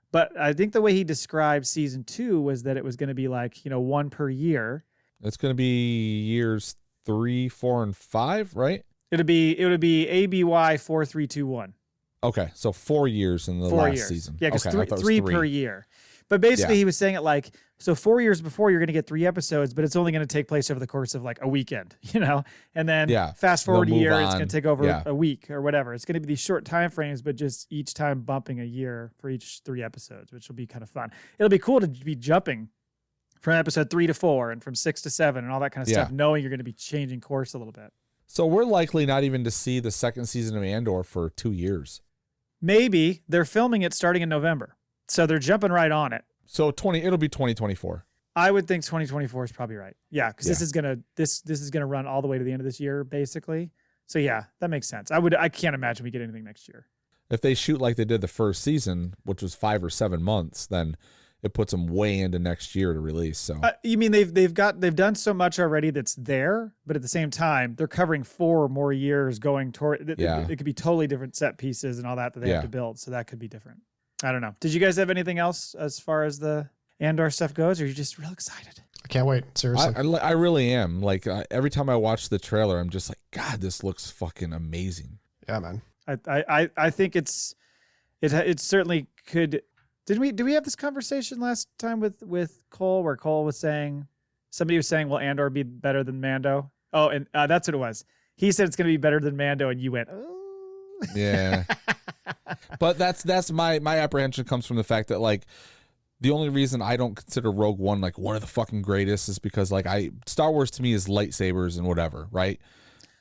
But I think the way he described season 2 was that it was going to be like, you know, 1 per year. It's going to be years 3, 4, and 5, right? It would be ABY 4, 3, 2, 1. Okay, so 4 years in the last season. Yeah, because three per year. But basically, he was saying it like, so 4 years before, you're going to get 3 episodes, but it's only going to take place over the course of like a weekend, you know? And then fast forward a year, it's going to take over a week or whatever. It's going to be these short time frames, but just each time bumping a year for each 3 episodes, which will be kind of fun. It'll be cool to be jumping from episode 3 to 4 and from 6 to 7 and all that kind of stuff, knowing you're going to be changing course a little bit. So we're likely not even to see the second season of Andor for 2 years. Maybe. They're filming it starting in November. So they're jumping right on it. So it'll be 2024. I would think 2024 is probably right. Yeah, because this is gonna run all the way to the end of this year, basically. So yeah, that makes sense. I can't imagine we get anything next year. If they shoot like they did the first season, which was 5 or 7 months, then it puts them way into next year to release. So you mean they've done so much already that's there, but at the same time they're covering 4 more years going toward. It could be totally different set pieces and all that they have to build. So that could be different. I don't know. Did you guys have anything else as far as the Andor stuff goes, or are you just real excited? I can't wait. Seriously. I really am. Like every time I watch the trailer, I'm just like, God, this looks fucking amazing. Yeah, man. I think it certainly could. Did we have this conversation last time with Cole, where Cole was saying, somebody was saying, will Andor be better than Mando? Oh, and that's what it was. He said it's going to be better than Mando, and you went, oh. Yeah. But that's my apprehension comes from the fact that like The only reason I don't consider Rogue One like one of the fucking greatest is because like Star Wars to me is lightsabers and whatever, right?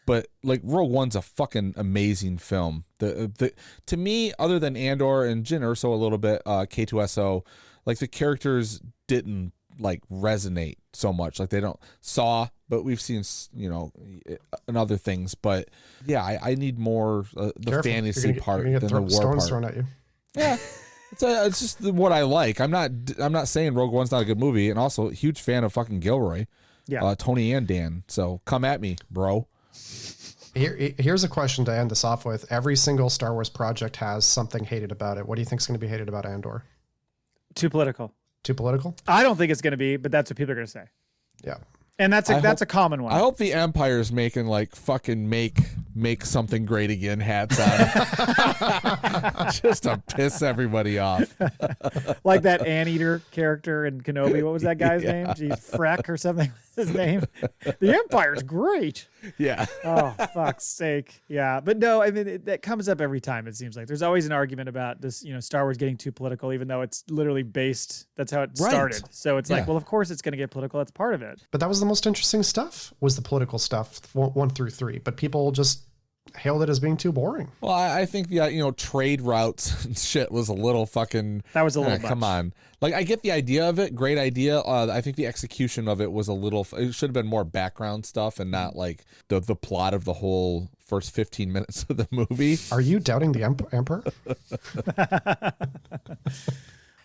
But like Rogue One's a fucking amazing film. The to me, other than Andor and Jyn Erso a little bit, K2SO, like the characters didn't like resonate so much. Like they don't but we've seen, you know, in other things. But yeah, I need more the Careful. fantasy part you're than gonna the get war stones part. thrown at you. Yeah. It's just what I like. I'm not saying Rogue One's not a good movie, and also a huge fan of fucking Gilroy, Tony and Dan. So come at me, bro. Here's a question to end this off with. Every single Star Wars project has something hated about it. What do you think is going to be hated about Andor? Too political. Too political? I don't think it's going to be, but that's what people are going to say. Yeah. And that's a common one. I hope the Empire's making like fucking make something great again hats out just to piss everybody off. Like that anteater character in Kenobi. What was that guy's name? Geez, Freck or something was his name. The Empire's great. Yeah. Oh, fuck's sake. Yeah. But no, I mean, that comes up every time, it seems like. There's always an argument about this, you know, Star Wars getting too political, even though it's literally based, that's how it started. So it's like, well, of course it's going to get political. That's part of it. But that was the most interesting stuff, was the political stuff, 1 through 3. But people just hailed it as being too boring. Well, I think the trade routes and shit was a little fucking. That was a little much. Come on, like I get the idea of it, great idea. I think the execution of it was a little. It should have been more background stuff and not like the plot of the whole first 15 minutes of the movie. Are you doubting the Emperor?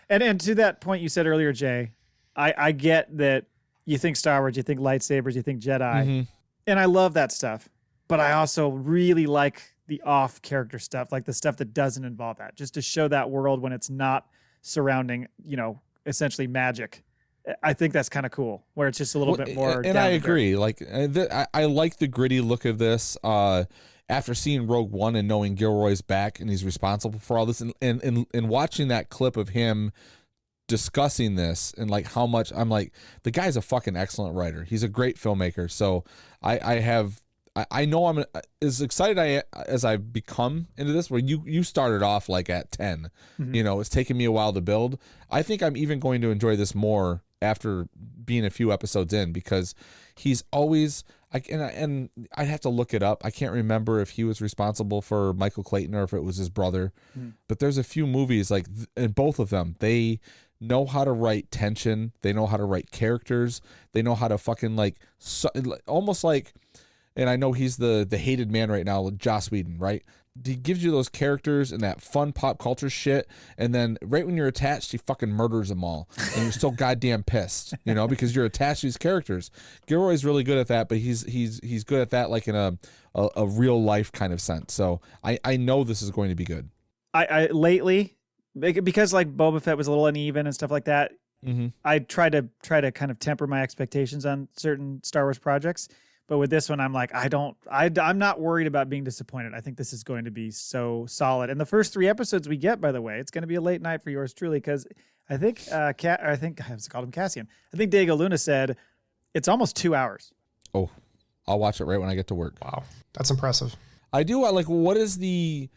And to that point you said earlier, Jay, I get that you think Star Wars, you think lightsabers, you think Jedi, and I love that stuff. But I also really like the off character stuff, like the stuff that doesn't involve that, just to show that world when it's not surrounding, you know, essentially magic. I think that's kind of cool, where it's just a little bit more. And I agree. Like I like the gritty look of this. After seeing Rogue One and knowing Gilroy's back and he's responsible for all this, and watching that clip of him discussing this and like how much I'm like, the guy's a fucking excellent writer. He's a great filmmaker. So I know I'm as excited as I've become into this, where you started off like at 10, you know, it's taken me a while to build. I think I'm even going to enjoy this more after being a few episodes in, because he's always, and I'd have to look it up. I can't remember if he was responsible for Michael Clayton or if it was his brother, but there's a few movies like, in both of them, they know how to write tension. They know how to write characters. They know how to fucking almost like, and I know he's the hated man right now, Joss Whedon, right? He gives you those characters and that fun pop culture shit, and then right when you're attached, he fucking murders them all, and you're still goddamn pissed, you know, because you're attached to these characters. Gilroy's really good at that, but he's good at that like in a real life kind of sense. So I know this is going to be good. I lately, because like Boba Fett was a little uneven and stuff like that, I try to kind of temper my expectations on certain Star Wars projects. But with this one, I'm like, I'm not worried about being disappointed. I think this is going to be so solid. And the first 3 episodes we get, by the way, it's going to be a late night for yours truly, because I think I called him Cassian. I think Diego Luna said it's almost 2 hours. Oh, I'll watch it right when I get to work. Wow, that's impressive. I do. Like, what's the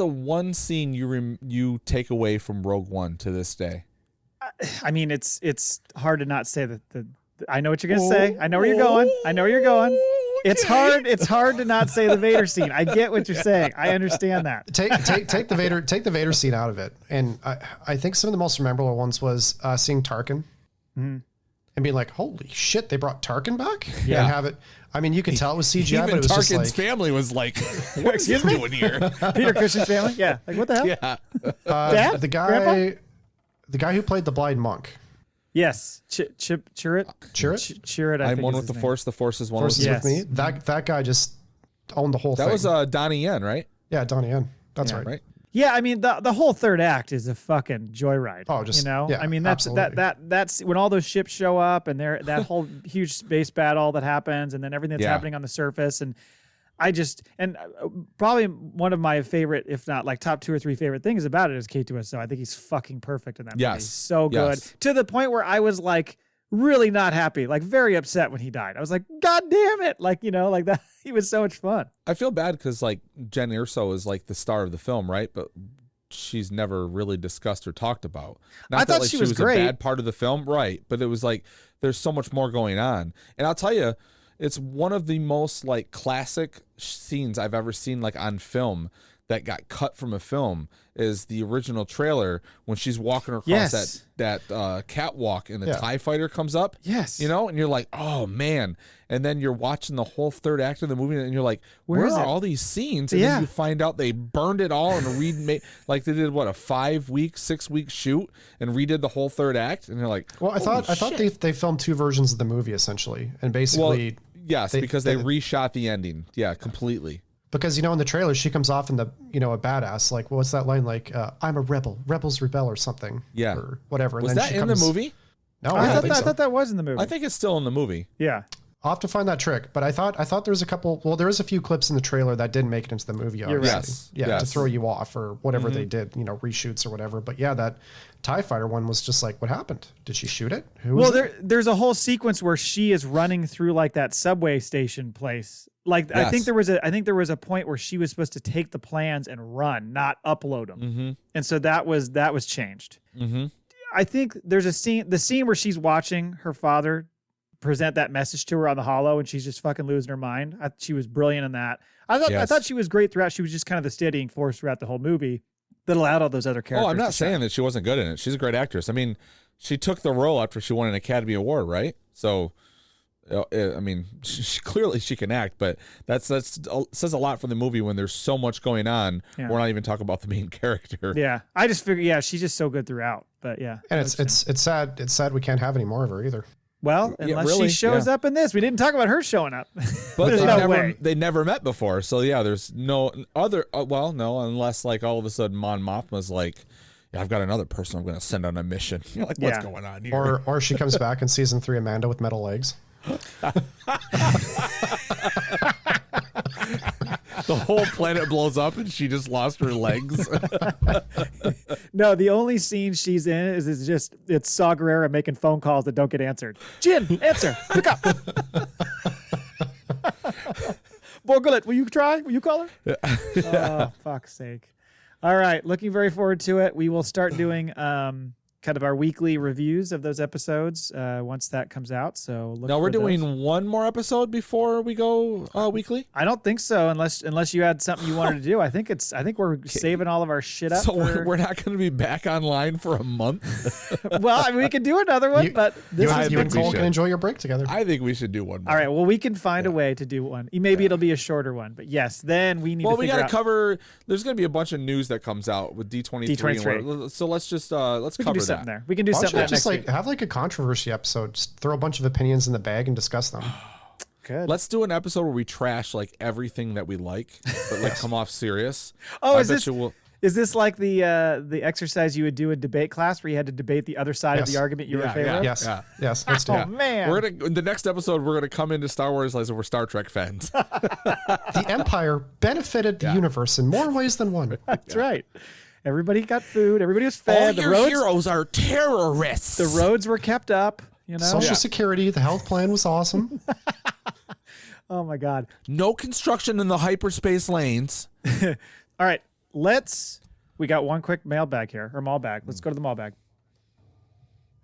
one scene you take away from Rogue One to this day? I mean, it's hard to not say that I know what you're gonna say. I know where you're going. It's hard to not say the Vader scene. I get what you're saying. I understand that. Take the Vader scene out of it. And I think some of the most memorable ones was seeing Tarkin and being like, holy shit, they brought Tarkin back? Yeah. And have it. I mean, you could tell it was CGI, Even but it was Tarkin's just like, family was like, what's he doing here? Peter Cushing's family? Yeah. Like, what the hell? Yeah. Dad? the guy who played the blind monk. Yes. Chirrut? I'm one with the Force. The Force is one Force with is with me. That guy just owned the whole thing. That was Donnie Yen, right? Yeah, Donnie Yen. That's right. Yeah, I mean the whole third act is a fucking joyride. Oh, just, you know, yeah, I mean that's absolutely. that's when all those ships show up and that whole huge space battle that happens, and then everything that's happening on the surface, and probably one of my favorite, if not like top 2 or 3 favorite things about it is K2SO. I think he's fucking perfect in that movie. He's so good to the point where I was like really not happy, like very upset when he died. I was like, God damn it. Like, you know, like that. He was so much fun. I feel bad because like Jyn Erso is like the star of the film, right? But she's never really discussed or talked about. Not I that thought like she was a great. bad part of the film, right? But it was like there's so much more going on. And I'll tell you, it's one of the most like classic scenes I've ever seen like on film that got cut from a film is the original trailer when she's walking across that catwalk and the TIE fighter comes up. Yes. You know, and you're like, oh man. And then you're watching the whole third act of the movie and you're like, where is are it? all these scenes? And then you find out they burned it all and remade, like they did what, a 5-week, 6-week shoot and redid the whole third act. And you're like, Well, I thought they filmed 2 versions of the movie essentially. And basically yes, because they reshot the ending. Yeah, completely. Because, in the trailer, she comes off in the, a badass, like, what's that line? Like, I'm a rebel, rebels rebel or something. Yeah. Or whatever. And Was then that she in comes, the movie? No, I I don't think so. thought that was in the movie. I think it's still in the movie. Yeah. I'll have to find that trick. But I thought there was a couple, there was a few clips in the trailer that didn't make it into the movie, obviously. Yes. Yeah, Yes. to throw you off or whatever they did, reshoots or whatever. But yeah, that TIE fighter one was just like, what happened? Did she shoot it? Who was it? There's a whole sequence where she is running through like that subway station place. Like Yes. I think there was a point where she was supposed to take the plans and run, not upload them. Mm-hmm. And so that was changed. Mm-hmm. I think there's the scene where she's watching her father present that message to her on the holo and she's just fucking losing her mind. She was brilliant in that. I thought she was great throughout. She was just kind of the steadying force throughout the whole movie that allowed all those other characters. Oh, I'm not to saying shine. that she wasn't good in it. She's a great actress. I mean, she took the role after she won an Academy Award, right? So, I mean, clearly she can act, but that says a lot for the movie when there's so much going on. Yeah. We're not even talking about the main character. Yeah, I just figured, she's just so good throughout. But yeah, And it's sad. It's sad we can't have any more of her either. well, unless really, she shows up in this, we didn't talk about her showing up. But There's no way. they never met before. So yeah, there's no other, no, unless like all of a sudden Mon Mothma's like, yeah, I've got another person I'm going to send on a mission. You're like, what's going on here? Or she comes back in season 3 of Mando with metal legs. The whole planet blows up and she just lost her legs. No, the only scene she's in is it's Saw Gerrera making phone calls that don't get answered. Jin, answer. Pick up. Borgulet, will you try? Will you call her? Oh, fuck's sake. All right. Looking very forward to it. We will start doing kind of our weekly reviews of those episodes once that comes out. So look No, we're for those. doing one more episode before we go weekly. I don't think so, unless you had something you wanted to do. I think we're saving all of our shit up. So for- we're not going to be back online for a month. well, I mean, we could do another one, but this You, has you been and we Cole should. can enjoy your break together. I think we should do one more. all right. Well, we can find a way to do one. Maybe it'll be a shorter one, but yes, then we need. Well, to we got got to cover. There's going to be a bunch of news that comes out with D23. D23. So let's just let's We can cover do something that. there. We can do Why don't something you next just week. have like a controversy episode? Just throw a bunch of opinions in the bag and discuss them. Good. Let's do an episode where we trash like everything that we like, but like come off serious. Oh, I is bet this- you will. Is this like the exercise you would do in debate class where you had to debate the other side of Yes. the argument you were in Yeah, favor yeah. of? Yes. Yeah. Yes. Let's do Oh that. man. We're gonna in the next episode. We're gonna come into Star Wars as if we're Star Trek fans. The Empire benefited the universe in more ways than one. That's right. Everybody got food. Everybody was fed. All your heroes are terrorists. The roads were kept up. You know. Social Security, the health plan was awesome. Oh my God. No construction in the hyperspace lanes. All right. We got one quick mailbag here, or Maul Bag. Let's go to the Maul Bag.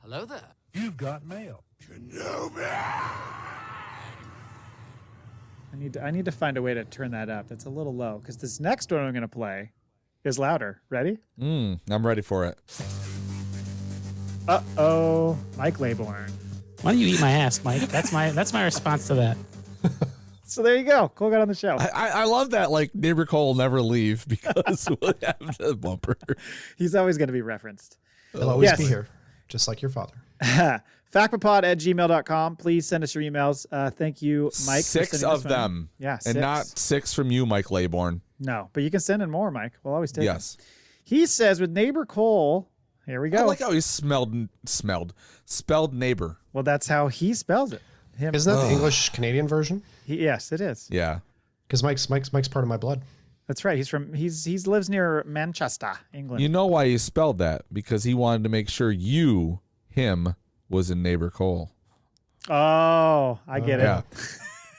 Hello there. You've got mail. I need to find a way to turn that up. That's a little low because this next one I'm going to play is louder. Ready? I'm ready for it. Uh-oh. Mike Laybourne. Why don't you eat my ass, Mike? That's my response to that. So there you go. Cole got on the show. I love that. Like neighbor Cole will never leave because we'll have the bumper. He's always going to be referenced. He'll always Yes. be here, just like your father. Factpapod@gmail.com. Please send us your emails. Thank you, Mike. for 6 sending of this one. them. Yeah, And 6. not 6 from you, Mike Laybourne. No, but you can send in more, Mike. We'll always take Yes. them. He says with neighbor Cole, here we I go. like how he spelled neighbor. Well, that's how he spells it. Him. Isn't that the English Canadian version? Yes, it is. Yeah. Because Mike's part of my blood. That's right. He lives near Manchester, England. You know why he spelled that? Because he wanted to make sure him was in neighbor Cole. Oh, I get Yeah.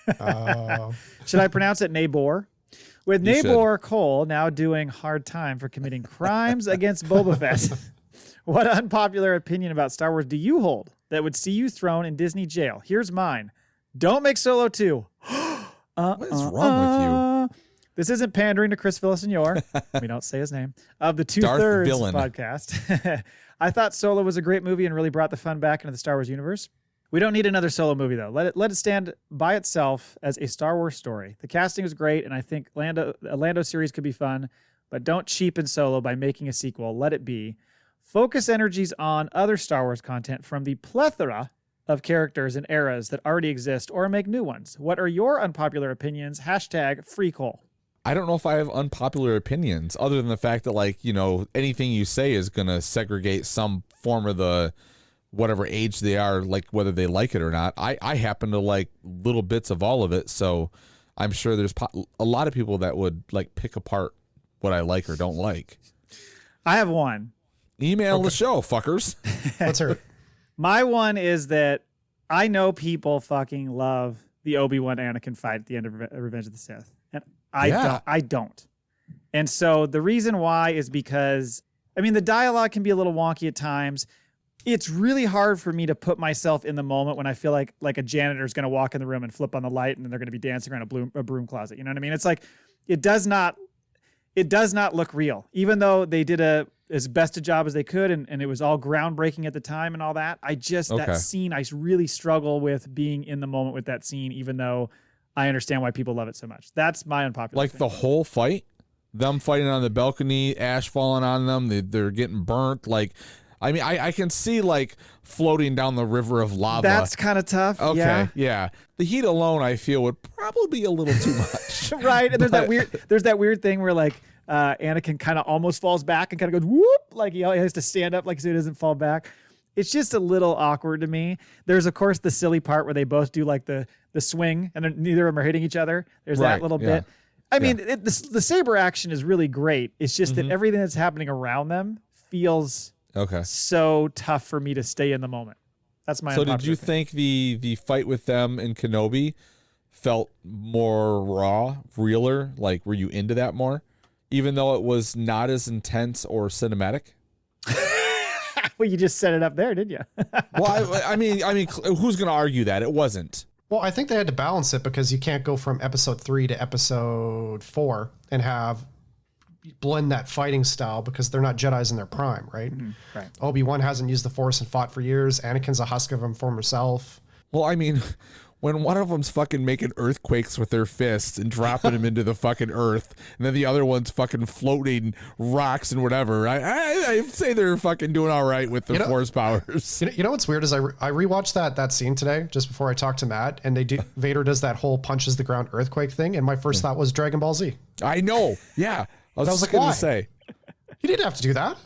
it. Should I pronounce it Nabor? With You should. Nabor Cole now doing hard time for committing crimes against Boba Fett, what unpopular opinion about Star Wars do you hold that would see you thrown in Disney jail? Here's mine. Don't make Solo 2. What is wrong with you? This isn't pandering to Chris Villaseñor. We don't say his name. Of the Darth Two-Thirds Villain. podcast. I thought Solo was a great movie and really brought the fun back into the Star Wars universe. We don't need another Solo movie, though. Let it stand by itself as a Star Wars story. The casting is great, and I think a Lando series could be fun, but don't cheapen Solo by making a sequel. Let it be. Focus energies on other Star Wars content from the plethora of characters and eras that already exist, or make new ones. What are your unpopular opinions? #FreeCole. I don't know if I have unpopular opinions other than the fact that, like, you know, anything you say is going to segregate some form of the whatever age they are, like whether they like it or not. I happen to like little bits of all of it. So I'm sure there's a lot of people that would like pick apart what I like or don't like. I have one. Email the show, fuckers. Let's hear it. My one is that I know people fucking love the Obi-Wan Anakin fight at the end of Revenge of the Sith. And I don't. And so the reason why is because, I mean, the dialogue can be a little wonky at times. It's really hard for me to put myself in the moment when I feel like a janitor is going to walk in the room and flip on the light and then they're going to be dancing around a broom closet. You know what I mean? It's like, it does not look real, even though they did as best a job as they could. And it was all groundbreaking at the time and all that. That scene, I really struggle with being in the moment with that scene, even though I understand why people love it so much. That's my unpopular Like opinion. the whole fight, them fighting on the balcony, ash falling on them, they're getting burnt. Like, I mean, I can see like floating down the river of lava. That's kind of tough. Okay, yeah. The heat alone, I feel, would probably be a little too much. Right. And there's that weird thing where like Anakin kind of almost falls back and kind of goes whoop, like he has to stand up like so he doesn't fall back. It's just a little awkward to me. There's of course the silly part where they both do like the swing and neither of them are hitting each other. There's that little bit. I mean, the saber action is really great. It's just that everything that's happening around them feels so tough for me to stay in the moment. That's my. So did you think the fight with them in Kenobi felt more raw, realer? Like, were you into that more, even though it was not as intense or cinematic? Well, you just set it up there, didn't you? Well, I mean, who's going to argue that it wasn't? Well, I think they had to balance it because you can't go from episode 3 to episode 4 and blend that fighting style because they're not Jedis in their prime, right? Right. Obi-Wan hasn't used the Force and fought for years. Anakin's a husk of him former self. Well, I mean, when one of them's fucking making earthquakes with their fists and dropping them into the fucking earth, and then the other one's fucking floating rocks and whatever, I say they're fucking doing all right with the Force powers. You know what's weird is I rewatched that scene today just before I talked to Matt, and Vader does that whole punches the ground earthquake thing, and my first thought was Dragon Ball Z. I know. Yeah. I was like, going why? to say. He didn't have to do that.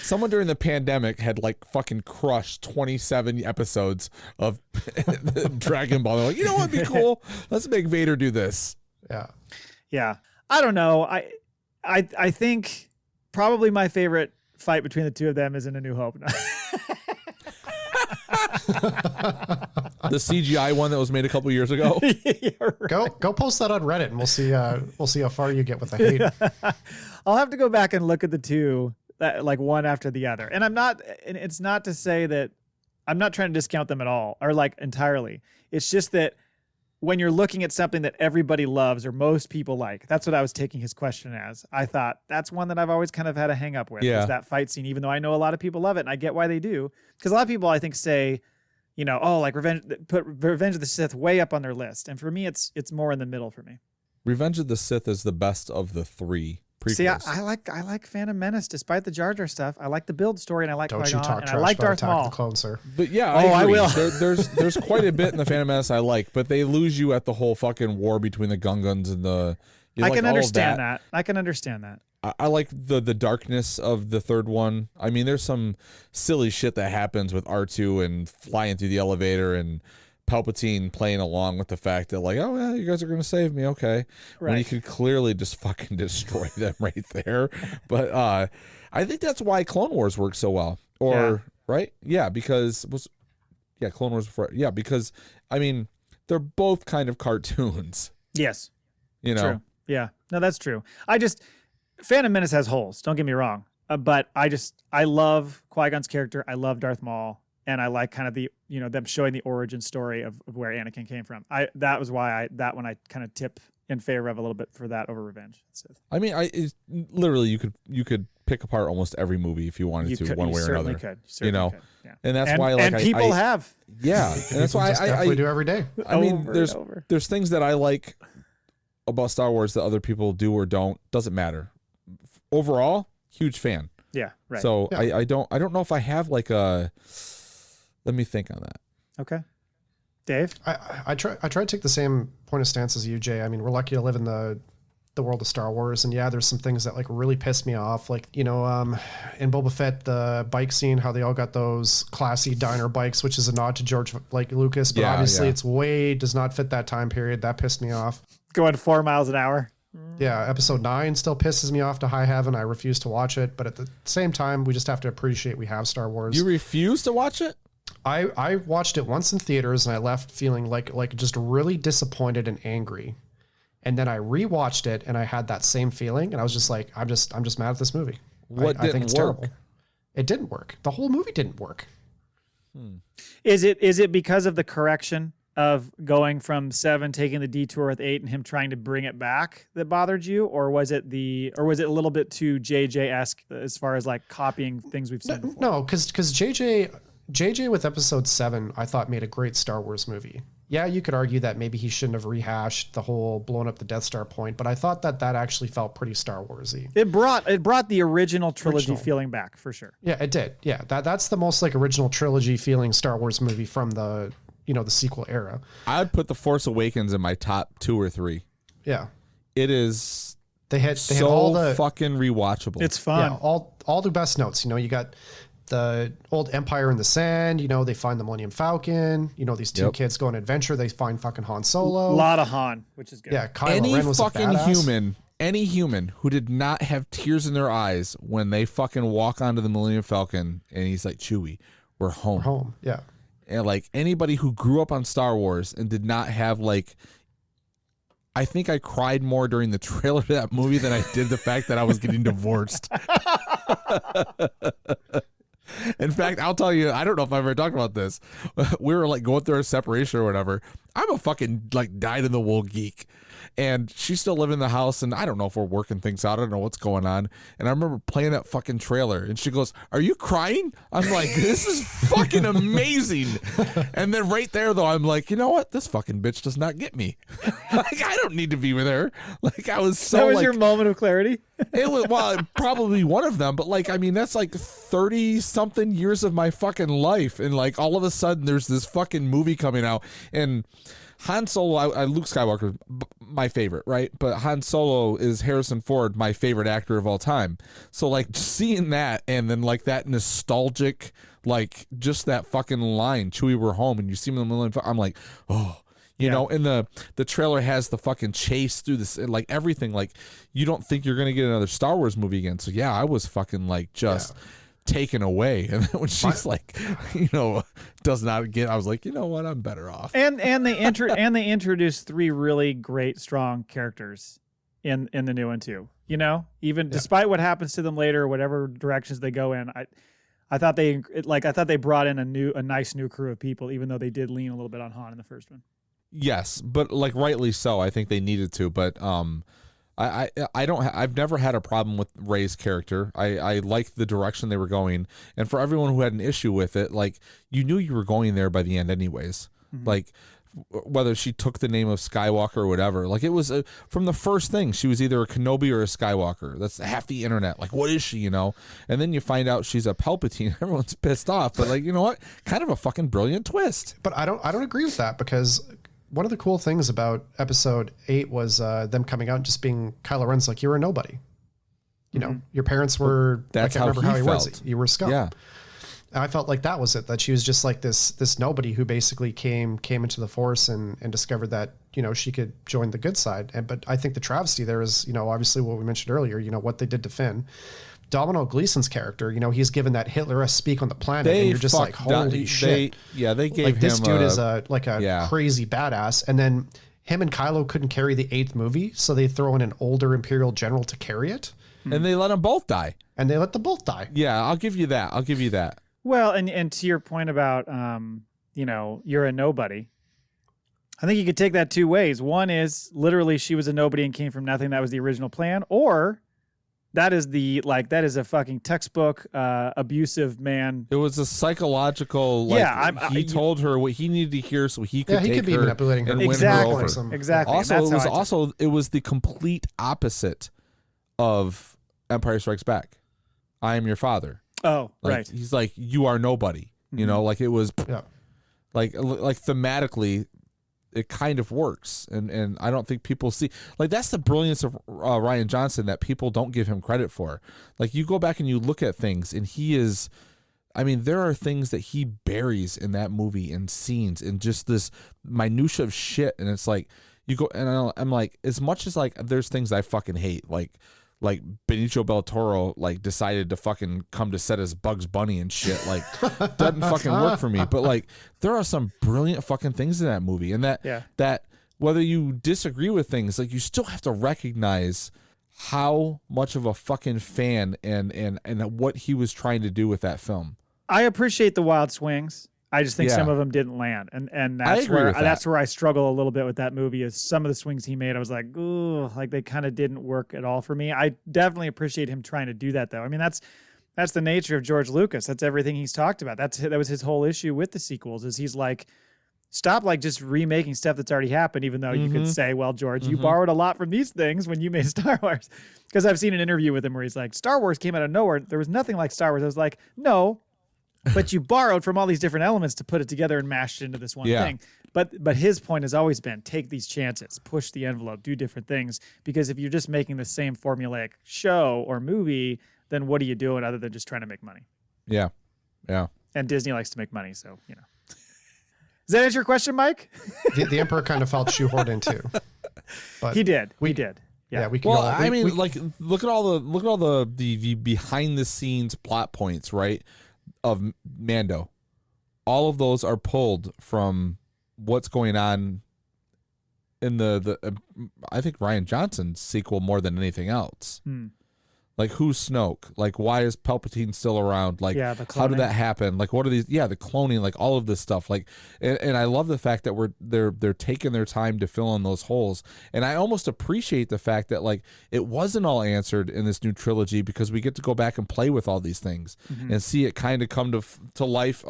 Someone during the pandemic had like fucking crushed 27 episodes of Dragon Ball. They're like, you know what'd be cool? Let's make Vader do this. Yeah. Yeah. I don't know. I think probably my favorite fight between the two of them is in A New Hope. The CGI one that was made a couple years ago. Right. Go post that on Reddit and we'll see how far you get with the hate. I'll have to go back and look at the two, like one after the other. And it's not to say that I'm not trying to discount them at all or like entirely. It's just that when you're looking at something that everybody loves or most people like, that's what I was taking his question as. I thought that's one that I've always kind of had a hang up with, is that fight scene, even though I know a lot of people love it and I get why they do. Because a lot of people I think say, you know, oh, like put Revenge of the Sith way up on their list. And for me, it's more in the middle for me. Revenge of the Sith is the best of the three prequels. See, I like Phantom Menace despite the Jar Jar stuff. I like the build story and I like Don't Qui-Gon, you talk and trash I like about Darth Attack of Maul. the Clones, sir. But yeah, I agree. will. There's quite a bit in the Phantom Menace I like, but they lose you at the whole fucking war between the Gungans and the. I can understand that. I can understand that. I like the darkness of the third one. I mean, there's some silly shit that happens with R2 and flying through the elevator and Palpatine playing along with the fact that like, oh yeah, you guys are gonna save me, okay, when he could clearly just fucking destroy them right there. But I think that's why Clone Wars works so well. Right? Yeah, because Clone Wars before. Yeah, because I mean they're both kind of cartoons. Yes. You know, True. Yeah, no, that's true. Phantom Menace has holes. Don't get me wrong, but I love Qui-Gon's character. I love Darth Maul, and I like kind of them showing the origin story of where Anakin came from. That was why that one I kind of tip in favor of a little bit for that over Revenge. I mean, literally you could pick apart almost every movie if you wanted to, one way or another. You know, yeah. and that's why like people have. Yeah, and that's why I do every day. I mean, there's things that I like about Star Wars that other people do or don't. Doesn't matter. Overall, huge fan. Yeah, right. So yeah. I don't know if I have like a. Let me think on that. Okay, Dave. I try to take the same point of stance as you, Jay. I mean, we're lucky to live in the world of Star Wars, and yeah, there's some things that like really piss me off. Like in Boba Fett, the bike scene, how they all got those classy diner bikes, which is a nod to George Lucas, but obviously it's does not fit that time period. That pissed me off. Going 4 miles an hour. Yeah, episode 9 still pisses me off to high heaven. I refuse to watch it, but at the same time, we just have to appreciate we have Star Wars. You refuse to watch it? I watched it once in theaters and I left feeling like just really disappointed and angry. And then I rewatched it and I had that same feeling and I was just like, I'm just mad at this movie. I think it's terrible. It didn't work. The whole movie didn't work. Is it because of the correction of going from 7, taking the detour with 8, and him trying to bring it back that bothered you, or was it a little bit too JJ-esque as far as like copying things we've seen before? No, because JJ with episode 7, I thought made a great Star Wars movie. Yeah, you could argue that maybe he shouldn't have rehashed the whole blowing up the Death Star point, but I thought that actually felt pretty Star Warsy. It brought the original trilogy feeling back for sure. Yeah, it did. Yeah, that's the most like original trilogy feeling Star Wars movie from the the sequel era. I'd put The Force Awakens in my top 2 or 3. Yeah, it is. They had so all the fucking rewatchable. It's fun. Yeah, all the best notes. You got the old Empire in the Sand. They find the Millennium Falcon. These two kids go on an adventure. They find fucking Han Solo. A lot of Han, which is good. Yeah, Kylo Ren was fucking a badass. Any human who did not have tears in their eyes when they fucking walk onto the Millennium Falcon and he's like, Chewie, we're home. We're home. Yeah. And like anybody who grew up on Star Wars and did not have like, I think I cried more during the trailer to that movie than I did the fact that I was getting divorced. In fact, I'll tell you, I don't know if I've ever talked about this. We were like going through a separation or whatever. I'm a fucking like dyed in the wool geek. And she's still living in the house, and I don't know if we're working things out. I don't know what's going on. And I remember playing that fucking trailer, and she goes, "Are you crying?" I'm like, "This is fucking amazing." And then right there, though, I'm like, you know what? This fucking bitch does not get me. Like, I don't need to be with her. Like, I was so. That was like, your moment of clarity. It was probably one of them, but like, I mean, that's like 30 something years of my fucking life, and like all of a sudden, there's this fucking movie coming out, and Han Solo, Luke Skywalker, my favorite, right? But Han Solo is Harrison Ford, my favorite actor of all time. So like seeing that and then like that nostalgic, like just that fucking line, Chewie, we're home, and you see him in the middle, I'm like, oh. You know, and the trailer has the fucking chase through this, like everything. Like, you don't think you're gonna get another Star Wars movie again. So yeah, I was fucking like just taken away. And then when she's like, does not get, I was like, you know what, I'm better off. And they introduced 3 really great, strong characters in the new one too. Even despite what happens to them later, whatever directions they go in, I thought they brought in a nice new crew of people, even though they did lean a little bit on Han in the first one. Yes, but like rightly so. I think they needed to, but I've never had a problem with Rey's character. I liked the direction they were going, and for everyone who had an issue with it, like you knew you were going there by the end anyways. Mm-hmm. Like whether she took the name of Skywalker or whatever, like it was from the first thing she was either a Kenobi or a Skywalker. That's half the internet. Like, what is she? And then you find out she's a Palpatine. Everyone's pissed off, but like, you know what? Kind of a fucking brilliant twist. But I don't agree with that, because one of the cool things about episode 8 was them coming out and just being Kylo Ren's like, you're a nobody. Your parents were, that's I can't remember how he felt. was. You were scum. Yeah. And I felt like that was it, that she was just like this nobody who basically came into the Force and discovered that, she could join the good side. But I think the travesty there is, obviously what we mentioned earlier, what they did to Finn. Domhnall Gleeson's character, he's given that Hitler-esque speak on the planet, and you're just like, holy shit. They gave like, him this dude is a crazy badass. And then him and Kylo couldn't carry the 8th movie, so they throw in an older Imperial general to carry it, And they let them both die. and they let them both die. Yeah, I'll give you that. Well, and to your point about, you're a nobody. I think you could take that two ways. One is literally she was a nobody and came from nothing. That was the original plan. Or that is a fucking textbook abusive man. It was a psychological, he told her what he needed to hear so he could he take could be her manipulating her. and win her Exactly. over. Exactly. Also, it was the complete opposite of Empire Strikes Back. I am your father. Oh, Like, right. He's like, you are nobody. You know, like it was like thematically, it kind of works. And I don't think people see, like, that's the brilliance of Rian Johnson that people don't give him credit for. Like, you go back and you look at things and there are things that he buries in that movie and scenes and just this minutia of shit. And it's like, you go, and I'm like, as much as like, there's things I fucking hate, like Benicio del Toro like decided to fucking come to set as Bugs Bunny and shit, like doesn't fucking work for me. But like there are some brilliant fucking things in that movie, and that whether you disagree with things, like you still have to recognize how much of a fucking fan and what he was trying to do with that film. I appreciate the wild swings. I just think some of them didn't land, and that's where I struggle a little bit with that movie. Is some of the swings he made, I was like, ooh, like they kind of didn't work at all for me. I definitely appreciate him trying to do that, though. I mean, that's the nature of George Lucas. That's everything he's talked about. That was his whole issue with the sequels. Is he's like, stop like just remaking stuff that's already happened. Even though you could say, well, George, you borrowed a lot from these things when you made Star Wars. Because I've seen an interview with him where he's like, Star Wars came out of nowhere. There was nothing like Star Wars. I was like, no. But you borrowed from all these different elements to put it together and mash it into this one thing. But his point has always been take these chances, push the envelope, do different things. Because if you're just making the same formulaic show or movie, then what are you doing other than just trying to make money? Yeah. And Disney likes to make money, so Does that answer your question, Mike? The Emperor kind of felt shoehorned into. But He did. Yeah, we can Well, go. look at all the behind the scenes plot points, right? Of Mando. All of those are pulled from what's going on in the I think Rian Johnson's sequel more than anything else. Like, who's Snoke? Like, why is Palpatine still around? Like, the how did cloning. that happen? Like, what are these? Yeah, the cloning, like all of this stuff. Like, and I love the fact that they're taking their time to fill in those holes. And I almost appreciate the fact that like it wasn't all answered in this new trilogy because we get to go back and play with all these things and see it kind of come to life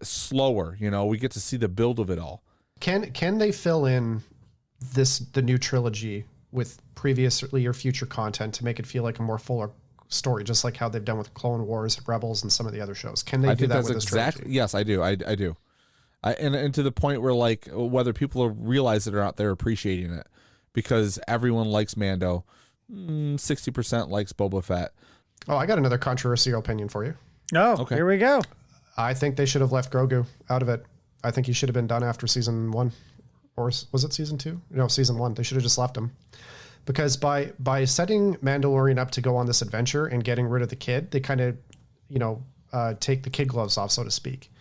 slower. You know, we get to see the build of it all. Can they fill in the new trilogy with previously or future content to make it feel like a more fuller story, just like how they've done with Clone Wars, Rebels, and some of the other shows? Can they do that with this trilogy? Yes, I do. I do. And to the point where like whether people realize it or not, they're appreciating it because everyone likes Mando. 60% likes Boba Fett. Oh, I got another controversial opinion for you. Oh, Okay. Here we go. I think they should have left Grogu out of it. I think he should have been done after season 1. Or was it season 2? No, season 1. They should have just left him. Because by setting Mandalorian up to go on this adventure and getting rid of the kid, they kind of, take the kid gloves off, so to speak.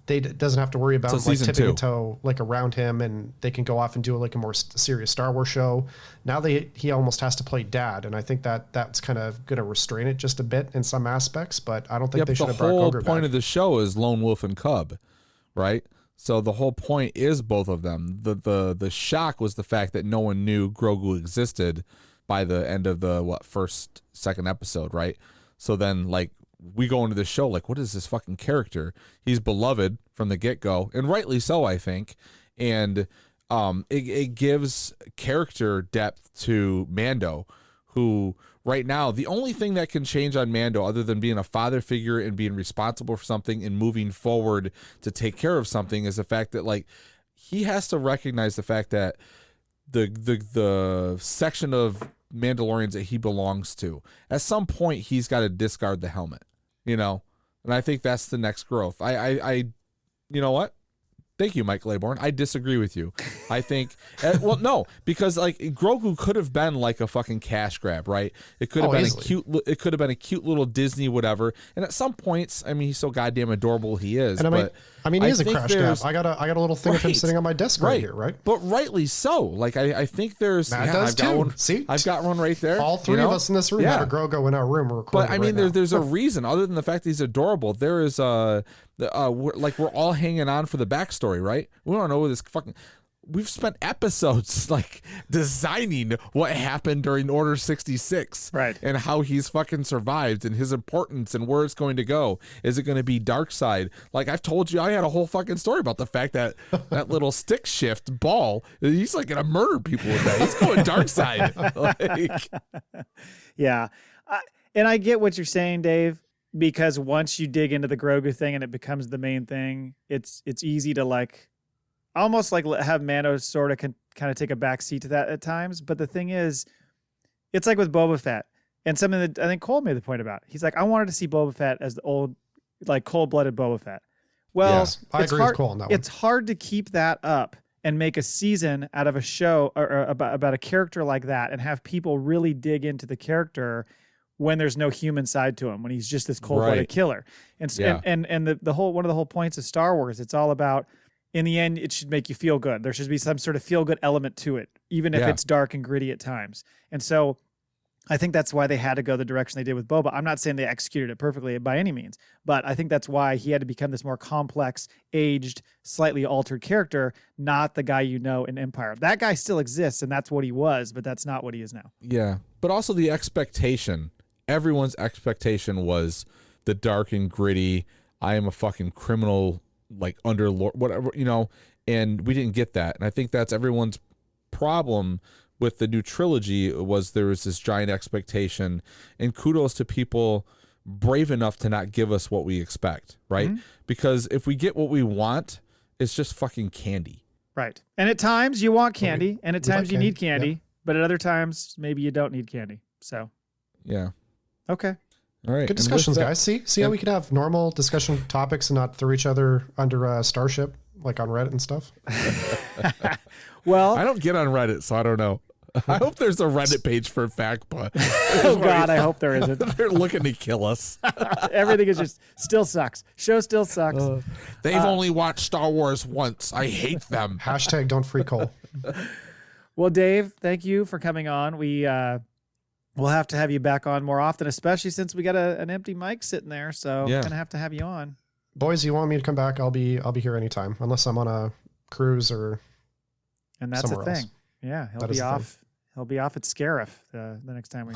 They doesn't have to worry about like tipping a toe like around him, and they can go off and do like a more serious Star Wars show. Now he almost has to play dad, and I think that's kind of going to restrain it just a bit in some aspects. But I don't think they should have brought Grogu back. The whole point of the show is Lone Wolf and Cub, right? So the whole point is both of them. The shock was the fact that no one knew Grogu existed by the end of the second episode, right? So then like we go into this show like, what is this fucking character? He's beloved from the get-go, and rightly so, I think. And it gives character depth to Mando, who right now, the only thing that can change on Mando, other than being a father figure and being responsible for something and moving forward to take care of something, is the fact that like he has to recognize the fact that the section of Mandalorians that he belongs to, at some point he's got to discard the helmet, and I think that's the next growth. I you know what? Thank you, Mike Laybourne. I disagree with you. I think, well, no, because like Grogu could have been like a fucking cash grab, right? It could have been easily. it could have been a cute little Disney whatever. And at some points, I mean, he's so goddamn adorable he is. And but I mean, he is a think crash grab. there's- I got a little thing of him Right. sitting on my desk right here, right? But rightly so. Like I think there's Matt does I've got too. one. See? I've got one right there. All three you of know? us in this room Yeah. have a Grogu in our room. We're recording But I mean, right now. there's a reason other than the fact that he's adorable. There is we're all hanging on for the backstory, right? We don't know this fucking. We've spent episodes like designing what happened during Order 66, Right. And how he's fucking survived and his importance and where it's going to go. Is it going to be dark side? Like I've told you, I had a whole fucking story about the fact that that little stick shift ball, he's like going to murder people with that. He's going dark side. Like, Yeah. And I get what you're saying, Dave, because once you dig into the Grogu thing and it becomes the main thing, it's easy to like almost like have Mando sort of kind of take a back seat to that at times. But the thing is, it's like with Boba Fett and something that I think Cole made the point about. He's like, I wanted to see Boba Fett as the old, like cold-blooded Boba Fett. Well, Yes, I it's agree hard, with Cole on that one. It's hard to keep that up and make a season out of a show or about a character like that and have people really dig into the character when there's no human side to him, when he's just this cold-blooded Right. killer. And Yeah. and the whole one of the whole points of Star Wars, it's all about, in the end, it should make you feel good. There should be some sort of feel-good element to it, even if Yeah. it's dark and gritty at times. And so I think that's why they had to go the direction they did with Boba. I'm not saying they executed it perfectly by any means, but I think that's why he had to become this more complex, aged, slightly altered character, not the guy you know in Empire. That guy still exists, and that's what he was, but that's not what he is now. yeah, but also the expectation. Everyone's expectation was the dark and gritty. I am a fucking criminal, like underlord, whatever, you know. And we didn't get that, and I think that's everyone's problem with the new trilogy. Was there was this giant expectation, and kudos to people brave enough to not give us what we expect, right? Because if we get what we want, it's just fucking candy. Right. And at times you want candy, and at we like times you need candy, candy, but at other times maybe you don't need candy. So, Yeah. okay. All right. Good and with discussions, that- guys. See how we can have normal discussion topics and not throw each other under Starship, like on Reddit and stuff. Well, I don't get on Reddit, so I don't know. I hope there's a Reddit page for FactPa. oh God, I hope there isn't. They're looking to kill us. Everything is just still sucks. Show still sucks. They've only watched Star Wars once. I hate them. Hashtag don't free Cole. Well, Dave, thank you for coming on. We'll have to have you back on more often, especially since we got an empty mic sitting there. So Yeah. I'm gonna have to have you on. Boys, you want me to come back? I'll be here anytime, unless I'm on a cruise or And that's somewhere a else. thing. Yeah, he'll That is be the off. He'll be off at Scarif the next time we.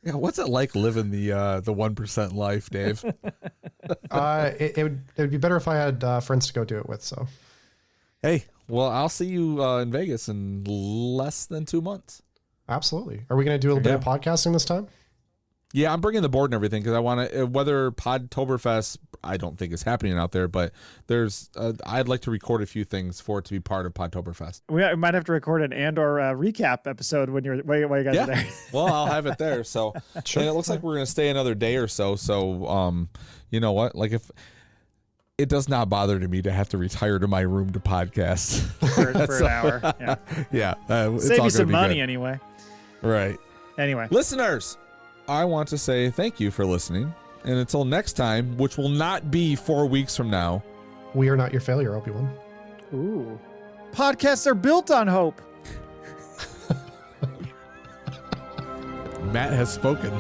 Yeah, what's it like living the 1% life, Dave? it would be better if I had friends to go do it with. So Hey, well, I'll see you in Vegas in less than 2 months. absolutely. Are we going to do a little bit of podcasting this time? Yeah, I'm bringing the board and everything because I want to. Whether Podtoberfest, I don't think is happening out there, but there's. I'd like to record a few things for it to be part of Podtoberfest. We might have to record an Andor recap episode when while you guys are there. Well, I'll have it there. So, and it looks like we're gonna stay another day or so. So, you know what? Like, if it does not bother to me to have to retire to my room to podcast for an hour. Yeah. yeah, it's Save all you some gonna be money good. anyway. Right, Anyway, listeners. I want to say thank you for listening, and until next time, which will not be 4 weeks from now. We are not your failure, Obi-Wan. ooh, podcasts are built on hope. Matt has spoken.